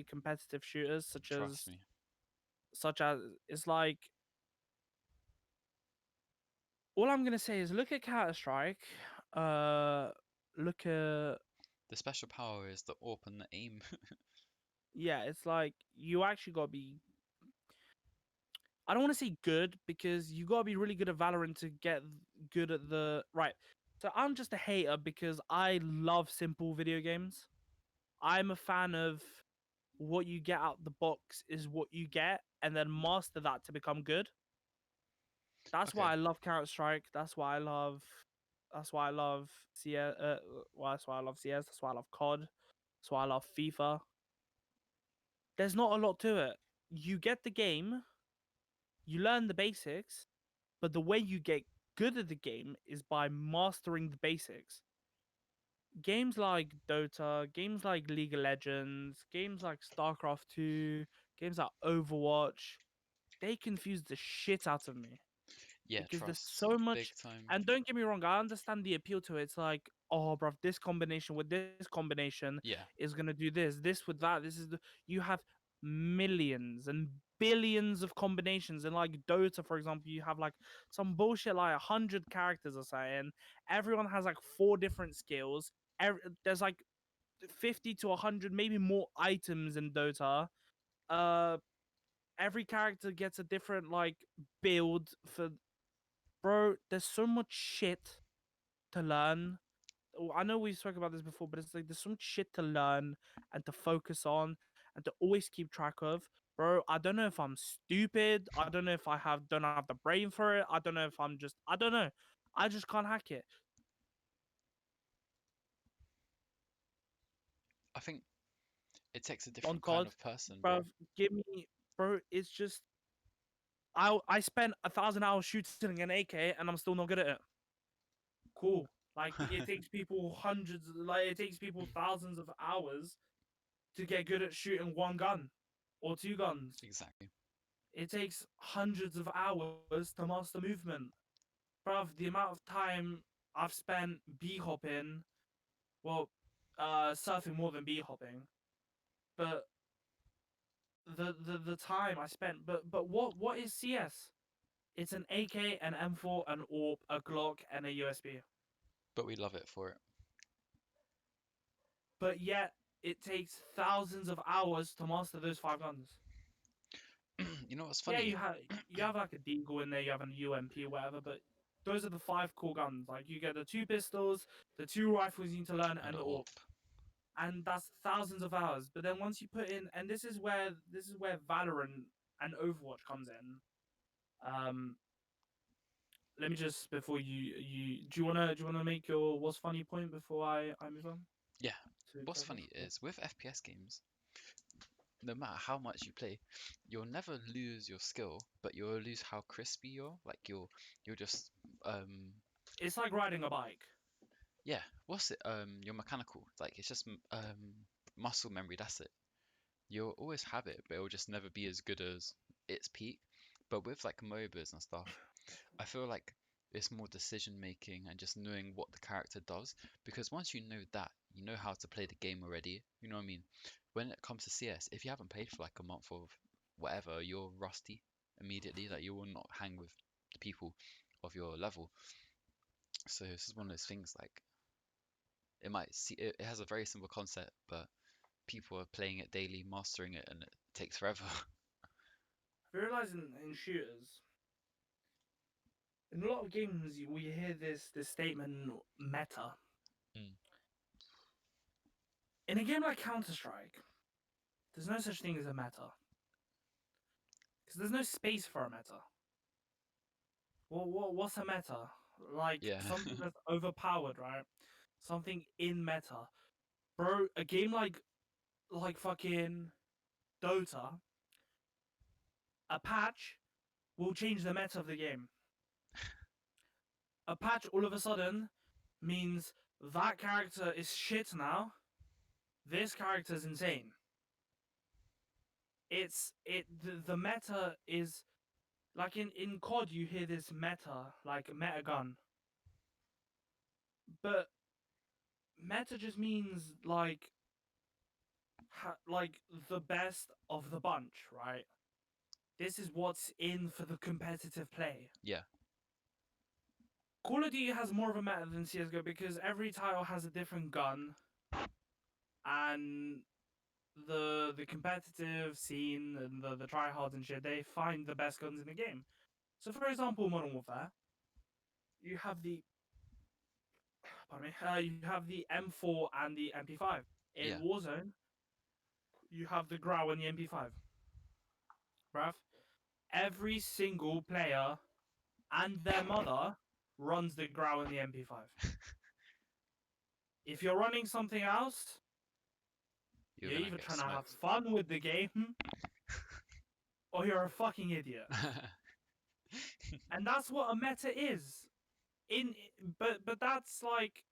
[SPEAKER 1] competitive shooters
[SPEAKER 2] trust me.
[SPEAKER 1] such as it's like all I'm gonna say is look at Counter Strike. Look at
[SPEAKER 2] The special power is the AWP and the aim.
[SPEAKER 1] yeah, it's like you actually gotta be I don't want to say good because you gotta be really good at Valorant to get good at the right. So I'm just a hater because I love simple video games. I'm a fan of what you get out the box is what you get, and then master that to become good. That's
[SPEAKER 2] Okay.
[SPEAKER 1] why I love Counter Strike. That's why I love. That's why I love CS. Well, that's why I love CS. That's why I love COD. That's why I love FIFA. There's not a lot to it. You get the game, you learn the basics, but the way you get good at the game is by mastering the basics. Games like Dota, games like League of Legends, games like StarCraft 2, games like Overwatch, they confuse the shit out of me
[SPEAKER 2] Yeah,
[SPEAKER 1] because there's
[SPEAKER 2] trust.
[SPEAKER 1] so
[SPEAKER 2] Big
[SPEAKER 1] much.
[SPEAKER 2] time.
[SPEAKER 1] And don't get me wrong, I understand the appeal to it. It's like, oh, bruv, this combination with this combination
[SPEAKER 2] Yeah.
[SPEAKER 1] is gonna do this, this with that. This is the you have millions and billions of combinations. And like Dota, for example, you have like some bullshit like 100 characters or something. Everyone has like 4 different skills. There's like 50 to 100, maybe more items in Dota. Uh, every character gets a different like build for bro. There's so much shit to learn. I know we spoke about this before, but it's like there's so much shit to learn and to focus on and to always keep track of. Bro, I don't know if I'm stupid. I don't know if I don't have the brain for it. I don't know if I don't know. I just can't hack it.
[SPEAKER 2] I think it takes a
[SPEAKER 1] On
[SPEAKER 2] different kind
[SPEAKER 1] COD,
[SPEAKER 2] of person,
[SPEAKER 1] bro,
[SPEAKER 2] bro.
[SPEAKER 1] give me, bro. It's just I spent 1,000 hours shooting an AK and I'm still not good at it. Cool. Like it takes people hundreds, like it takes people thousands of hours to get good at shooting one gun or 2 guns.
[SPEAKER 2] Exactly.
[SPEAKER 1] It takes hundreds of hours to master movement. Bruv, the amount of time I've spent bee hopping, well, surfing more than bee hopping, but the time I spent, but what is CS? It's an AK, an M4, an AWP, a Glock, and a USB.
[SPEAKER 2] But we love it for it.
[SPEAKER 1] But yet it takes thousands of hours to master those 5 guns.
[SPEAKER 2] You know what's
[SPEAKER 1] Yeah,
[SPEAKER 2] funny?
[SPEAKER 1] you have like a deagle in there, you have an UMP, whatever, but those are the 5 core guns. Like you get the 2 pistols, the 2 rifles you need to learn,
[SPEAKER 2] And
[SPEAKER 1] and the
[SPEAKER 2] AWP.
[SPEAKER 1] AWP. And that's thousands of hours. But then once you put in, and this is where Valorant and Overwatch comes in. Um, let me just before you do you wanna make your what's funny point before I move on
[SPEAKER 2] Yeah.
[SPEAKER 1] to
[SPEAKER 2] What's
[SPEAKER 1] Cover?
[SPEAKER 2] funny
[SPEAKER 1] Cool.
[SPEAKER 2] is with FPS games, no matter how much you play, you'll never lose your skill, but you'll lose how crispy you're. Like you'll just
[SPEAKER 1] It's like riding a bike.
[SPEAKER 2] yeah, what's it? You're mechanical. Like it's just muscle memory, that's it. You'll always have it, but it'll just never be as good as its peak. But with like MOBAs and stuff, I feel like it's more decision making and just knowing what the character does. Because once you know that, you know how to play the game already. You know what I mean? When it comes to CS, if you haven't played for like a month or whatever, you're rusty immediately. Like you will not hang with the people of your level. So this is one of those things like it has a very simple concept, but people are playing it daily, mastering it, and it takes forever.
[SPEAKER 1] I realize in shooters, in a lot of games, we hear this statement meta.
[SPEAKER 2] Mm.
[SPEAKER 1] In a game like Counter Strike, there's no such thing as a meta because there's no space for a meta. What's a meta? Like
[SPEAKER 2] Yeah.
[SPEAKER 1] something that's overpowered, right? Something in meta, bro. A game like fucking Dota, a patch will change the meta of the game. A patch all of a sudden means that character is shit now. This character is insane. The meta is like in COD you hear this meta like meta gun, but meta just means like the best of the bunch, right? This is what's in for the competitive play.
[SPEAKER 2] Yeah.
[SPEAKER 1] Call of Duty has more of a meta than CS:GO because every title has a different gun, and the competitive scene and the tryhards and shit, they find the best guns in the game. So, for example, Modern Warfare, you have the pardon me, you have the M4 and the MP5. In
[SPEAKER 2] Yeah.
[SPEAKER 1] Warzone, you have the Grau and the MP5. Bruv, every single player and their mother runs the Grau and the MP5. If you're running something else,
[SPEAKER 2] You're
[SPEAKER 1] you're
[SPEAKER 2] gonna
[SPEAKER 1] either
[SPEAKER 2] get
[SPEAKER 1] trying to have
[SPEAKER 2] smoked.
[SPEAKER 1] fun with the game or you're a fucking idiot. And that's what a meta is. In but that's like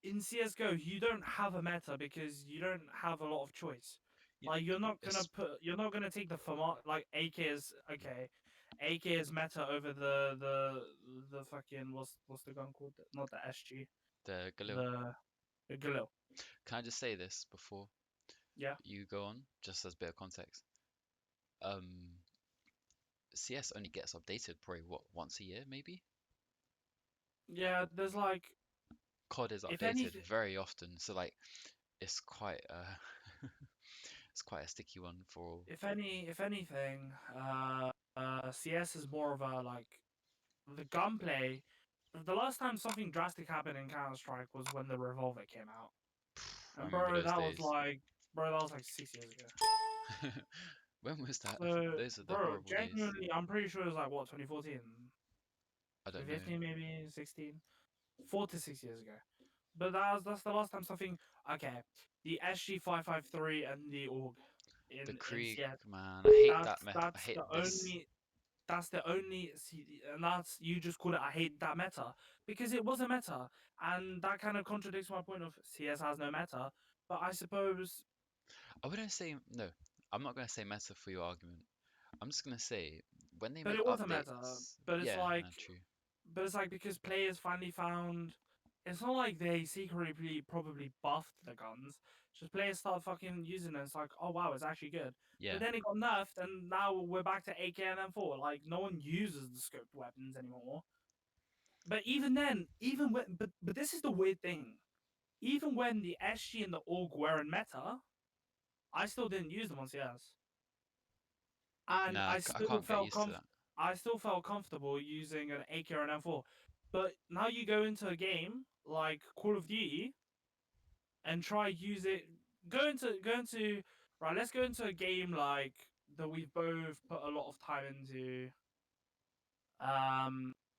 [SPEAKER 1] in CS:GO, you don't have a meta because you don't have a lot of choice.
[SPEAKER 2] Yeah,
[SPEAKER 1] Like
[SPEAKER 2] it's
[SPEAKER 1] you're not gonna take the format like AK is okay. AK is meta over the fucking what's the gun called? Not the SG,
[SPEAKER 2] the Galil.
[SPEAKER 1] the Galil.
[SPEAKER 2] Can I just say this before
[SPEAKER 1] Yeah,
[SPEAKER 2] you go on, just as a bit of context? Um, CS only gets updated probably what, once a year maybe?
[SPEAKER 1] yeah. There's like
[SPEAKER 2] COD is
[SPEAKER 1] if
[SPEAKER 2] updated
[SPEAKER 1] anything,
[SPEAKER 2] very often, so like it's quite it's quite a sticky one for
[SPEAKER 1] if anything, CS is more of a like the gunplay. The last time something drastic happened in Counter Strike was when the Revolver came out.
[SPEAKER 2] I
[SPEAKER 1] And
[SPEAKER 2] remember those days.
[SPEAKER 1] bro, that was like 6 years ago.
[SPEAKER 2] When was that?
[SPEAKER 1] So,
[SPEAKER 2] Those are the
[SPEAKER 1] bro,
[SPEAKER 2] horrible days.
[SPEAKER 1] genuinely, I'm pretty sure it was like what 2014,
[SPEAKER 2] I don't know.
[SPEAKER 1] 2015, maybe 16, 4 to 6 years ago. But that's the last time something. Okay, the SG553 and the AUG
[SPEAKER 2] The
[SPEAKER 1] in
[SPEAKER 2] Krieg,
[SPEAKER 1] CS.
[SPEAKER 2] man, I hate
[SPEAKER 1] That's
[SPEAKER 2] that meta. I
[SPEAKER 1] that's
[SPEAKER 2] hate
[SPEAKER 1] the
[SPEAKER 2] this.
[SPEAKER 1] only that's the only and that's you just call it I hate that meta because it was a meta and that kind of contradicts my point of CS has no meta. But I suppose,
[SPEAKER 2] I wouldn't say no. I'm not gonna say meta for your argument. I'm just gonna say when they
[SPEAKER 1] but
[SPEAKER 2] make
[SPEAKER 1] it was a meta.
[SPEAKER 2] updates,
[SPEAKER 1] But it's
[SPEAKER 2] yeah,
[SPEAKER 1] like
[SPEAKER 2] no, true.
[SPEAKER 1] because players finally found. It's not like they secretly probably buffed the guns. Just players start fucking using it. It's like, oh wow, it's actually good.
[SPEAKER 2] Yeah,
[SPEAKER 1] But then it got nerfed, and now we're back to AK and M4. Like no one uses the scoped weapons anymore. But even then, even when but this is the weird thing. Even when the SG and the AUG were in meta, I still didn't use them on CS, and
[SPEAKER 2] nah, I can't get used to that.
[SPEAKER 1] I still felt comfortable using an AK or an M4. But now you go into a game like Call of Duty and try use it. Go into right. Let's go into a game like that we've both put a lot of time into.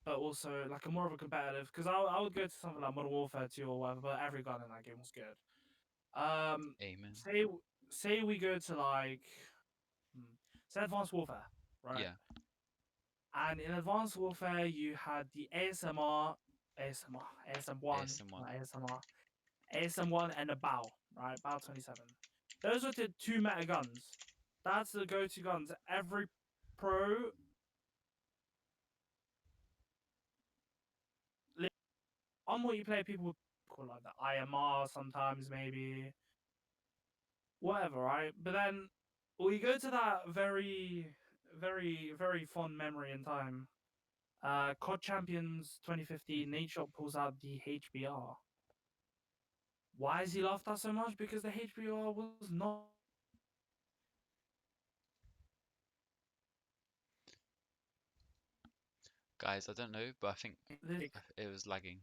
[SPEAKER 1] But also like a more of a competitive because I would go to something like Modern Warfare 2 or whatever. But every gun in that game was good.
[SPEAKER 2] Amen.
[SPEAKER 1] Say we go to like say Advanced Warfare, right?
[SPEAKER 2] Yeah,
[SPEAKER 1] And in Advanced Warfare, you had the ASMR, ASM1,
[SPEAKER 2] ASM1.
[SPEAKER 1] not ASMR, ASM1, and the BAU, right? BAU 27. Those are the two meta guns. That's the go-to guns. Every pro on multiplayer, people would call like the IMR sometimes, maybe whatever, right? But then we go to that very fond memory in time. COD Champions 2015, Nadeshot pulls out the HBR. Why is he laughed at so much? Because the HBR was not.
[SPEAKER 2] guys, I don't know, but I think
[SPEAKER 1] This.
[SPEAKER 2] it was lagging.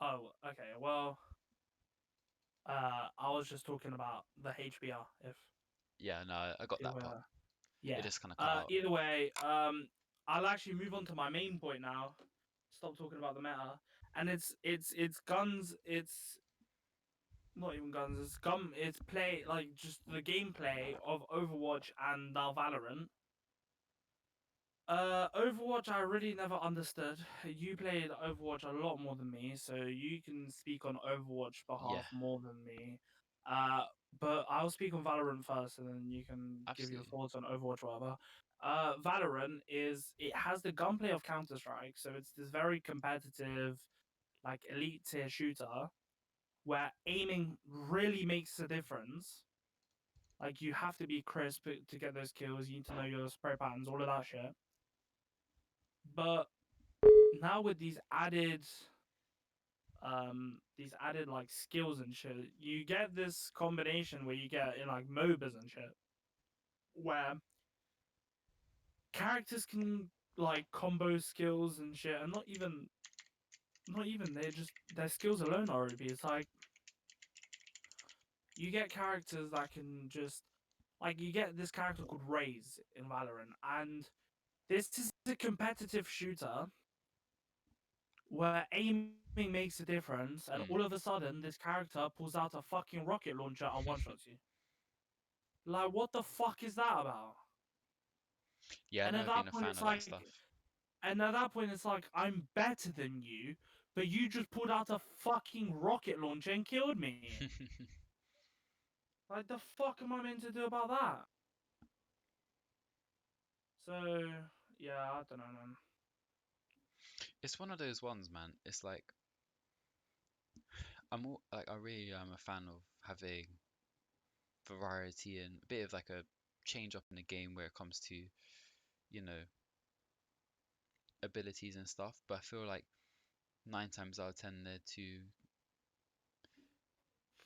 [SPEAKER 1] Oh, okay. Well, I was just talking about the HBR.
[SPEAKER 2] Yeah, no, I got
[SPEAKER 1] If
[SPEAKER 2] that part. It
[SPEAKER 1] yeah.
[SPEAKER 2] just kind of cut out.
[SPEAKER 1] Either way, I'll actually move on to my main point now. Stop talking about the meta, and it's guns. It's not even guns. It's It's play like just the gameplay of Overwatch and now Valorant. Overwatch, I really never understood. You played Overwatch a lot more than me, so you can speak on Overwatch
[SPEAKER 2] Yeah,
[SPEAKER 1] behalf more than me. Uh, but I'll speak on Valorant first, and then you can give your
[SPEAKER 2] absolutely.
[SPEAKER 1] thoughts on Overwatch, whatever. Valorant it has the gunplay of Counter Strike, so it's this very competitive, like elite tier shooter where aiming really makes a difference. Like you have to be crisp to get those kills. You need to know your spray patterns, all of that shit. But now with these added these added like skills and shit. You get this combination where you get in like MOBAs and shit, where characters can like combo skills and shit, and not even they're just their skills alone are OP. It's like you get characters that can just like you get this character called Raze in Valorant, and this is a competitive shooter where aiming makes a difference, and
[SPEAKER 2] Mm.
[SPEAKER 1] all of a sudden this character pulls out a fucking rocket launcher and one shots you. Like, what the fuck is that about?
[SPEAKER 2] Yeah, I've
[SPEAKER 1] And at
[SPEAKER 2] never been
[SPEAKER 1] that
[SPEAKER 2] a
[SPEAKER 1] point,
[SPEAKER 2] fan
[SPEAKER 1] it's
[SPEAKER 2] of that
[SPEAKER 1] like,
[SPEAKER 2] stuff.
[SPEAKER 1] I'm better than you, but you just pulled out a fucking rocket launcher and killed me. Like, the fuck am I meant to do about that? So, yeah, I don't know, man.
[SPEAKER 2] It's one of those ones, man. It's like I really am a fan of having variety and a bit of like a change up in the game where it comes to, you know, abilities and stuff. But I feel like 9 times out of 10 they're too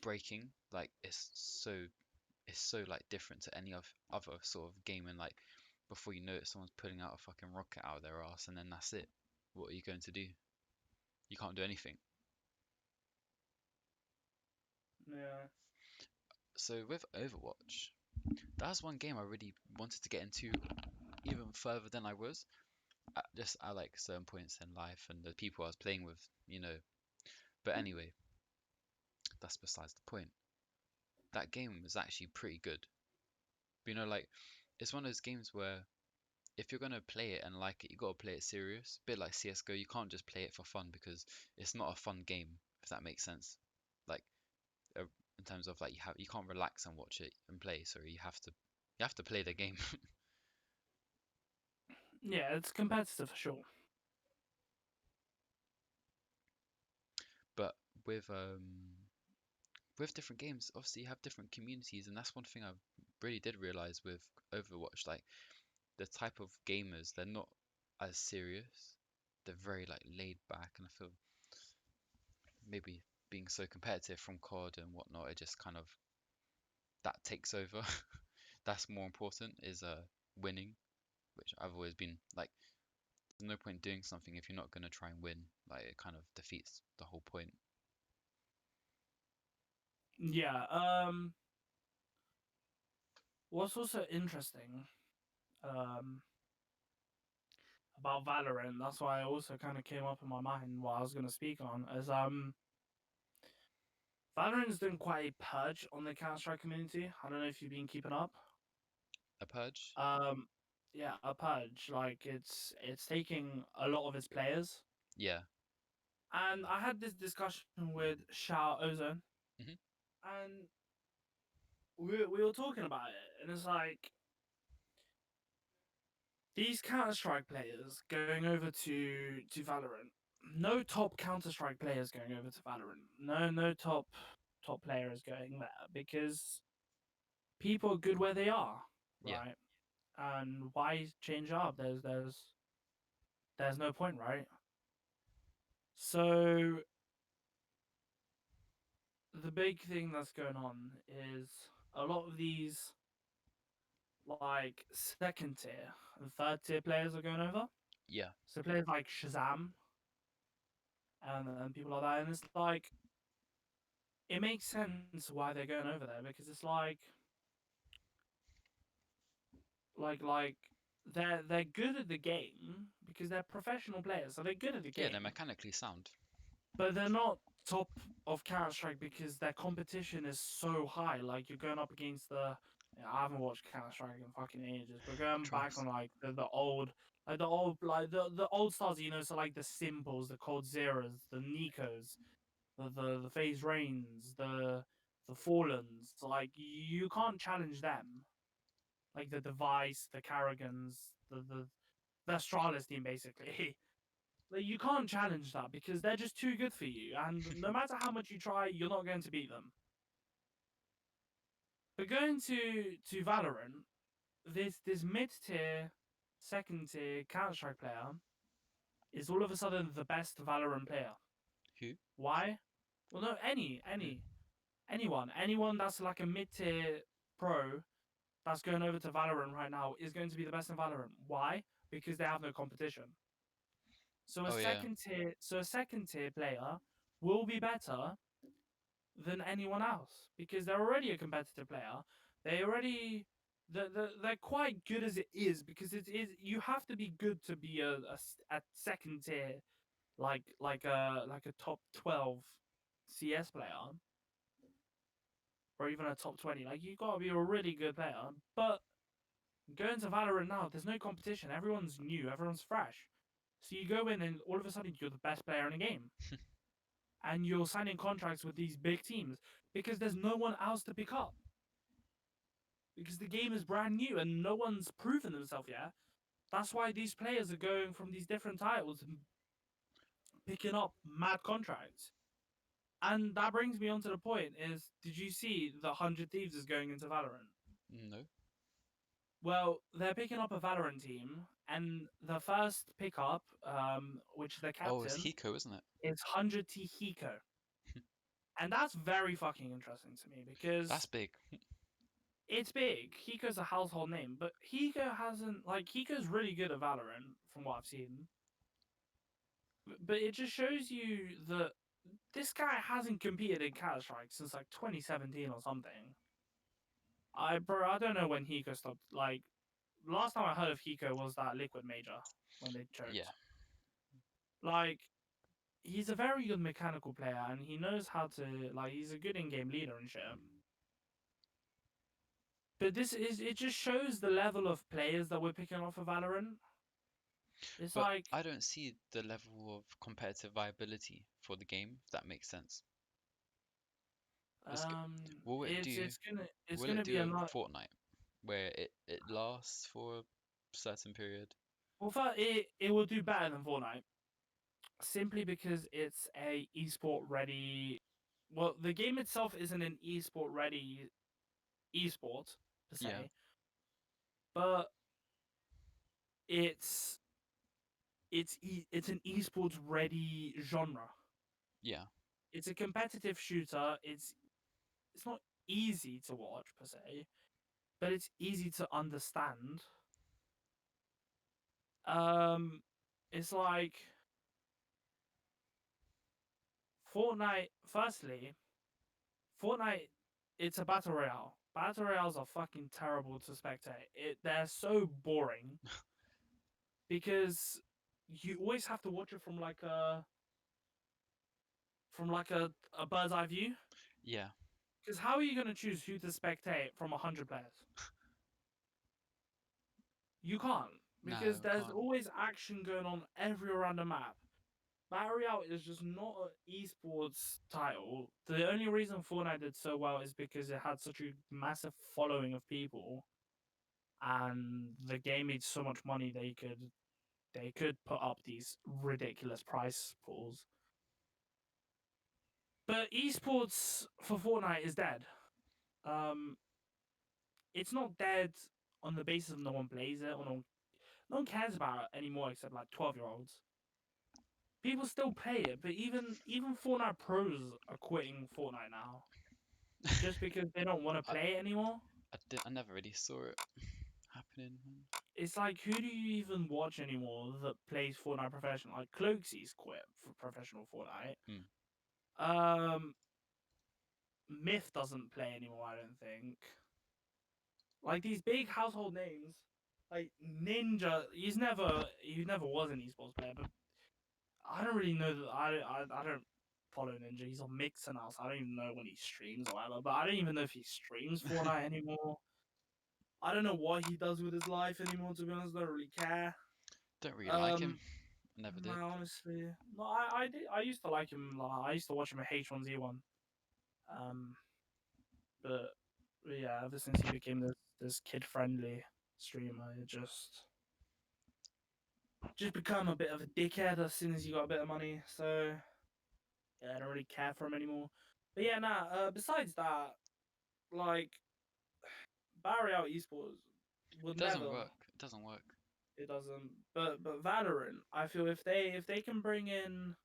[SPEAKER 2] breaking. Like it's so like different to any of other sort of game, and like before you know it, someone's pulling out a fucking rocket out of their ass, and then that's it. What are you going to do? You can't do anything.
[SPEAKER 1] Yeah.
[SPEAKER 2] So with Overwatch, that's one game I really wanted to get into even further than I was. Just at like certain points in life and the people I was playing with, you know. But anyway, that's besides the point. That game was actually pretty good. But, like it's one of those games where if you're gonna play it and like it, you gotta play it serious. Bit like CS:GO, you can't just play it for fun because it's not a fun game, if that makes sense. Like uh, in terms of like you can't relax and watch it and play, so you have to play the game.
[SPEAKER 1] Yeah, it's competitive for sure.
[SPEAKER 2] But with different games, obviously you have different communities, and that's one thing I really did realize with Overwatch. Like the type of gamers, they're not as serious. They're very like laid back, and I feel maybe being so competitive from COD and whatnot, it just kind of that takes over. That's more important is winning, which I've always been like. There's no point doing something if you're not gonna try and win. Like it kind of defeats the whole point.
[SPEAKER 1] Yeah. What's also interesting, um, about Valorant, that's why it also kind of came up in my mind what I was gonna speak on, is Valorant's doing quite a purge on the Counter Strike community. I don't know if you've been keeping up.
[SPEAKER 2] A purge?
[SPEAKER 1] Um, yeah, a purge. Like it's taking a lot of its players.
[SPEAKER 2] Yeah.
[SPEAKER 1] And I had this discussion with Shao Ozone,
[SPEAKER 2] Hmm.
[SPEAKER 1] and we were talking about it, and it's like these Counter Strike players going over to Valorant. No top Counter Strike players going over to Valorant. No top players going there because people are good where they are,
[SPEAKER 2] Yeah.
[SPEAKER 1] right? And why change up? There's no point, right? So the big thing that's going on is a lot of these like second tier and third tier players are going over.
[SPEAKER 2] Yeah.
[SPEAKER 1] So players like Shazam and people like that, and it's like it makes sense why they're going over there because it's like they're good at the game because they're professional players, so they're good at the
[SPEAKER 2] Yeah, they're
[SPEAKER 1] game,
[SPEAKER 2] mechanically sound.
[SPEAKER 1] but they're not top of Counter Strike because their competition is so high. Like you're going up against I haven't watched Counter Strike in fucking ages, but going back
[SPEAKER 2] Trust.
[SPEAKER 1] on like the old stars, so like the Simples, the Cold Zeras, the Nikos, the FaZe Rains, the Fallens. Like you can't challenge them. Like the Device, the Carragans, the Astralis team, basically. Like you can't challenge that because they're just too good for you, and no matter how much you try, you're not going to beat them. But going to Valorant, this mid tier, second tier Counter Strike player is all of a sudden the best Valorant player.
[SPEAKER 2] Who?
[SPEAKER 1] Why? Well, no, anyone that's like a mid-tier pro that's going over to Valorant right now is going to be the best in Valorant. Why? Because they have no competition. So a
[SPEAKER 2] Oh yeah.
[SPEAKER 1] second tier player will be better than anyone else because they're already a competitive player. They already they're quite good as it is because it is you have to be good to be a second tier like a top 12 CS player or even a top 20. Like you gotta be a really good player. But going to Valorant now, there's no competition. Everyone's new, everyone's fresh. So you go in and all of a sudden you're the best player in the game. And you're signing contracts with these big teams because there's no one else to pick up. Because the game is brand new and no one's proven themselves yet. That's why these players are going from these different titles and picking up mad contracts. And that brings me on to the point is, did you see that 100 Thieves is going into Valorant?
[SPEAKER 2] No.
[SPEAKER 1] Well, they're picking up a Valorant team, and the first pickup, which is their
[SPEAKER 2] Oh, it's
[SPEAKER 1] captain,
[SPEAKER 2] Hiko, isn't it?
[SPEAKER 1] is 100 T Hiko. And that's very fucking interesting to me
[SPEAKER 2] That's
[SPEAKER 1] because
[SPEAKER 2] big.
[SPEAKER 1] it's big. Hiko's a household name, but Hiko hasn't, like, Hiko's really good at Valorant, from what I've seen. But it just shows you that this guy hasn't competed in Counter Strike since like 2017 or something. I don't know when Hiko stopped. Like, last time I heard of Hiko was that Liquid Major when they
[SPEAKER 2] Yeah.
[SPEAKER 1] choked. Like, he's a very good mechanical player and he knows how to, like, he's a good in-game leader and shit. But it just shows the level of players that we're picking off of Valorant. It's
[SPEAKER 2] But
[SPEAKER 1] like,
[SPEAKER 2] I don't see the level of competitive viability for the game, if that makes sense. This, g- will it
[SPEAKER 1] it's
[SPEAKER 2] do?
[SPEAKER 1] it's gonna it's
[SPEAKER 2] Will it
[SPEAKER 1] gonna be
[SPEAKER 2] do
[SPEAKER 1] a
[SPEAKER 2] a
[SPEAKER 1] lot.
[SPEAKER 2] Fortnite where it lasts for a certain period?
[SPEAKER 1] Well, first, it will do better than Fortnite simply because it's a esport ready. Well, the game itself isn't an esport ready esport per
[SPEAKER 2] Yeah.
[SPEAKER 1] se, but it's it's an esports ready genre.
[SPEAKER 2] Yeah.
[SPEAKER 1] It's a competitive shooter. It's not easy to watch per se, but it's easy to understand. Um, it's like Fortnite. Firstly, Fortnite, it's a battle royale. Battle royales are fucking terrible to spectate. They're so boring because you always have to watch it from like a bird's eye view.
[SPEAKER 2] Yeah.
[SPEAKER 1] Because how are you gonna choose who to spectate from 100 players? You can't
[SPEAKER 2] No,
[SPEAKER 1] because there's
[SPEAKER 2] can't.
[SPEAKER 1] always action going on everywhere around the map. Battle Royale is just not an esports title. The only reason Fortnite did so well is because it had such a massive following of people, and the game made so much money they could put up these ridiculous price pools. But esports for Fortnite is dead. Um, it's not dead on the basis of no one plays it or no one cares about it anymore except like 12-year-olds. People still play it, but even Fortnite pros are quitting Fortnite now just because they don't want to
[SPEAKER 2] I,
[SPEAKER 1] play it anymore.
[SPEAKER 2] I never really saw it happening.
[SPEAKER 1] It's like, who do you even watch anymore that plays Fortnite professional? Like Cloaksy's quit for professional Fortnite.
[SPEAKER 2] Hmm.
[SPEAKER 1] Um, Myth doesn't play anymore. I don't think. Like these big household names, like Ninja. He never was an esports player, but I don't really know that. I don't follow Ninja. He's on Mixer now, so I don't even know when he streams or whatever. But I don't even know if he streams Fortnite anymore. I don't know what he does with his life anymore. To be honest, I don't really care.
[SPEAKER 2] Don't really like him.
[SPEAKER 1] Um,
[SPEAKER 2] Never
[SPEAKER 1] no,
[SPEAKER 2] did.
[SPEAKER 1] honestly, no. I did. I used to like him. Like, I used to watch him at H1Z1. Um, but yeah, ever since he became this kid friendly streamer, it just become a bit of a dickhead as soon as you got a bit of money. So yeah, I don't really care for him anymore. But yeah, nah. Besides that, like Barry out esports
[SPEAKER 2] It
[SPEAKER 1] would
[SPEAKER 2] doesn't
[SPEAKER 1] never.
[SPEAKER 2] work. It doesn't work.
[SPEAKER 1] It doesn't. But Valorant, I feel if they can bring in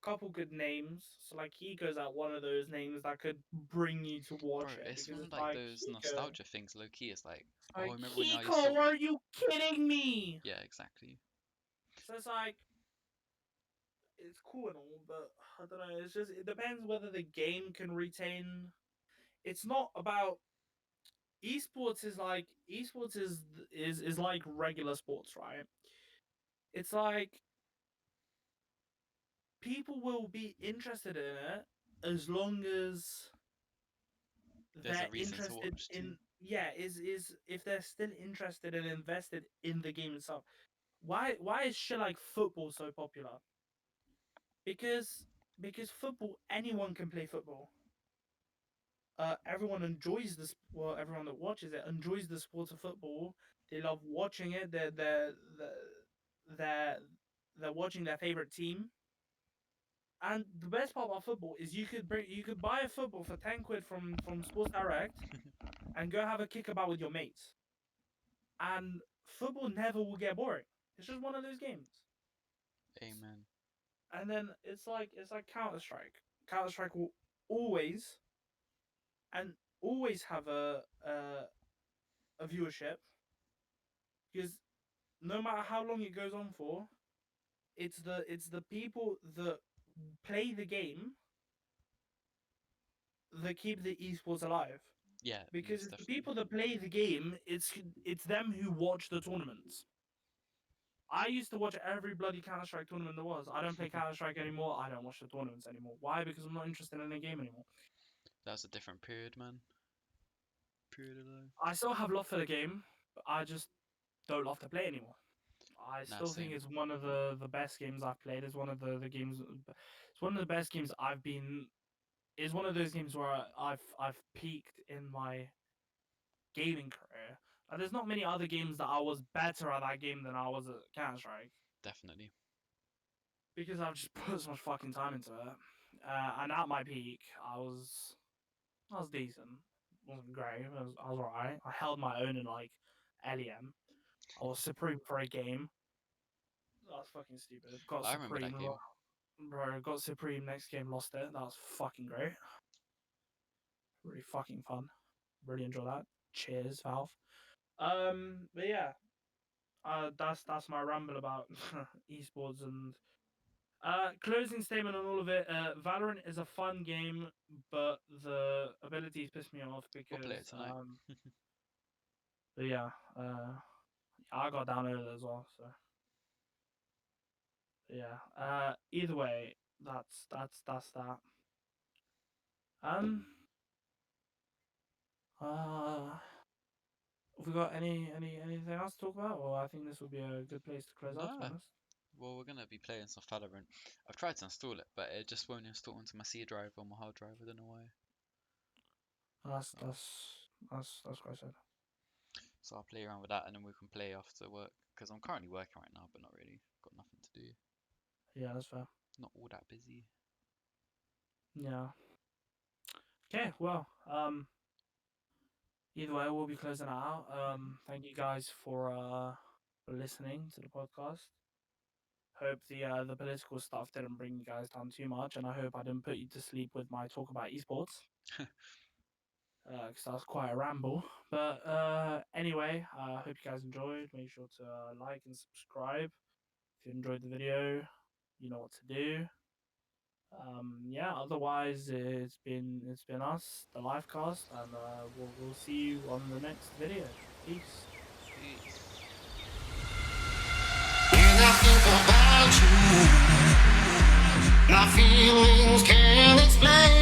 [SPEAKER 1] couple good names. So like Hiko's at one of those names that could bring you to
[SPEAKER 2] Bro,
[SPEAKER 1] watch it
[SPEAKER 2] it's
[SPEAKER 1] because
[SPEAKER 2] one of
[SPEAKER 1] it's
[SPEAKER 2] like
[SPEAKER 1] like
[SPEAKER 2] those
[SPEAKER 1] Hiko.
[SPEAKER 2] nostalgia things, low key. It's like,
[SPEAKER 1] It's
[SPEAKER 2] oh,
[SPEAKER 1] like
[SPEAKER 2] remember when I used to.
[SPEAKER 1] Hiko, are you kidding me?
[SPEAKER 2] Yeah, exactly.
[SPEAKER 1] So it's like it's cool and all, but I don't know. It's just it depends whether the game can retain. It's not about esports. Is like regular sports, right? It's like people will be interested in it as long as
[SPEAKER 2] There's a
[SPEAKER 1] they're
[SPEAKER 2] reason to
[SPEAKER 1] interested
[SPEAKER 2] watch too.
[SPEAKER 1] in is if they're still interested and invested in the game itself. Why is shit like football so popular? Because football, anyone can play football. Everyone enjoys this. Well, everyone that watches it enjoys the sport of football. They love watching it. They're they're watching their favorite team. And the best part about football is you could buy a football for 10 quid from Sports Direct and go have a kickabout with your mates. And football never will get boring. It's just one of those games.
[SPEAKER 2] Amen.
[SPEAKER 1] And then it's like Counter Strike. Counter Strike will always and always have a viewership because no matter how long it goes on for, it's the people that play the game that keep the esports alive.
[SPEAKER 2] Yeah,
[SPEAKER 1] Because
[SPEAKER 2] most
[SPEAKER 1] it's the
[SPEAKER 2] definitely.
[SPEAKER 1] people that play the game. It's them who watch the tournaments. I used to watch every bloody Counter Strike tournament there was. I don't play Counter Strike anymore. I don't watch the tournaments anymore. Why? Because I'm not interested in the game anymore.
[SPEAKER 2] That was a different period, man. Period of life.
[SPEAKER 1] I still have love for the game, but I just don't love to play anymore. I
[SPEAKER 2] Nah,
[SPEAKER 1] still think
[SPEAKER 2] same.
[SPEAKER 1] it's one of the best games I've played. It's one of the games. It's one of the best games I've been. It's one of those games where I've peaked in my gaming career. There's not many other games that I was better at that game than I was at Counter Strike
[SPEAKER 2] Definitely.
[SPEAKER 1] because I've just put so much fucking time into it. And at my peak, I was decent. Wasn't great. I was alright. I held my own in like LEM. I was supreme for a game. That was fucking stupid. Got
[SPEAKER 2] I remember
[SPEAKER 1] supreme,
[SPEAKER 2] that game.
[SPEAKER 1] bro. Got supreme. Next game, lost it. That was fucking great. Really fucking fun. Really enjoy that. Cheers, Valve. But yeah, that's my ramble about esports and closing statement on all of it. Valorant is a fun game, but the abilities piss me off
[SPEAKER 2] We'll play it
[SPEAKER 1] because
[SPEAKER 2] tonight.
[SPEAKER 1] but yeah, I got downloaded as well. So yeah. Either way, that's that. Um. Have we got anything else to talk about? Or I think this would be a good place to close out. To be
[SPEAKER 2] No.
[SPEAKER 1] honest.
[SPEAKER 2] Well, we're gonna be playing some Valorant. I've tried to install it, but it just won't install into my C drive or my hard drive. I don't know why.
[SPEAKER 1] That's
[SPEAKER 2] So,
[SPEAKER 1] quite sad.
[SPEAKER 2] so I'll play around with that, and then we can play after work. Because I'm currently working right now, but not really. Got nothing to do.
[SPEAKER 1] Yeah, that's fair.
[SPEAKER 2] Not all that busy.
[SPEAKER 1] Yeah. Okay. Well. Either way, we'll be closing it out. Thank you guys for listening to the podcast. Hope the political stuff didn't bring you guys down too much, and I hope I didn't put you to sleep with my talk about esports. Because that was quite a ramble. But anyway, I hope you guys enjoyed. Make sure to like and subscribe. If you enjoyed the video, you know what to do. Yeah. Otherwise, it's been us, the Livecast, and we'll see you on the next video. Peace.
[SPEAKER 2] Peace.
[SPEAKER 3] When I think about you, my feelings can't explain.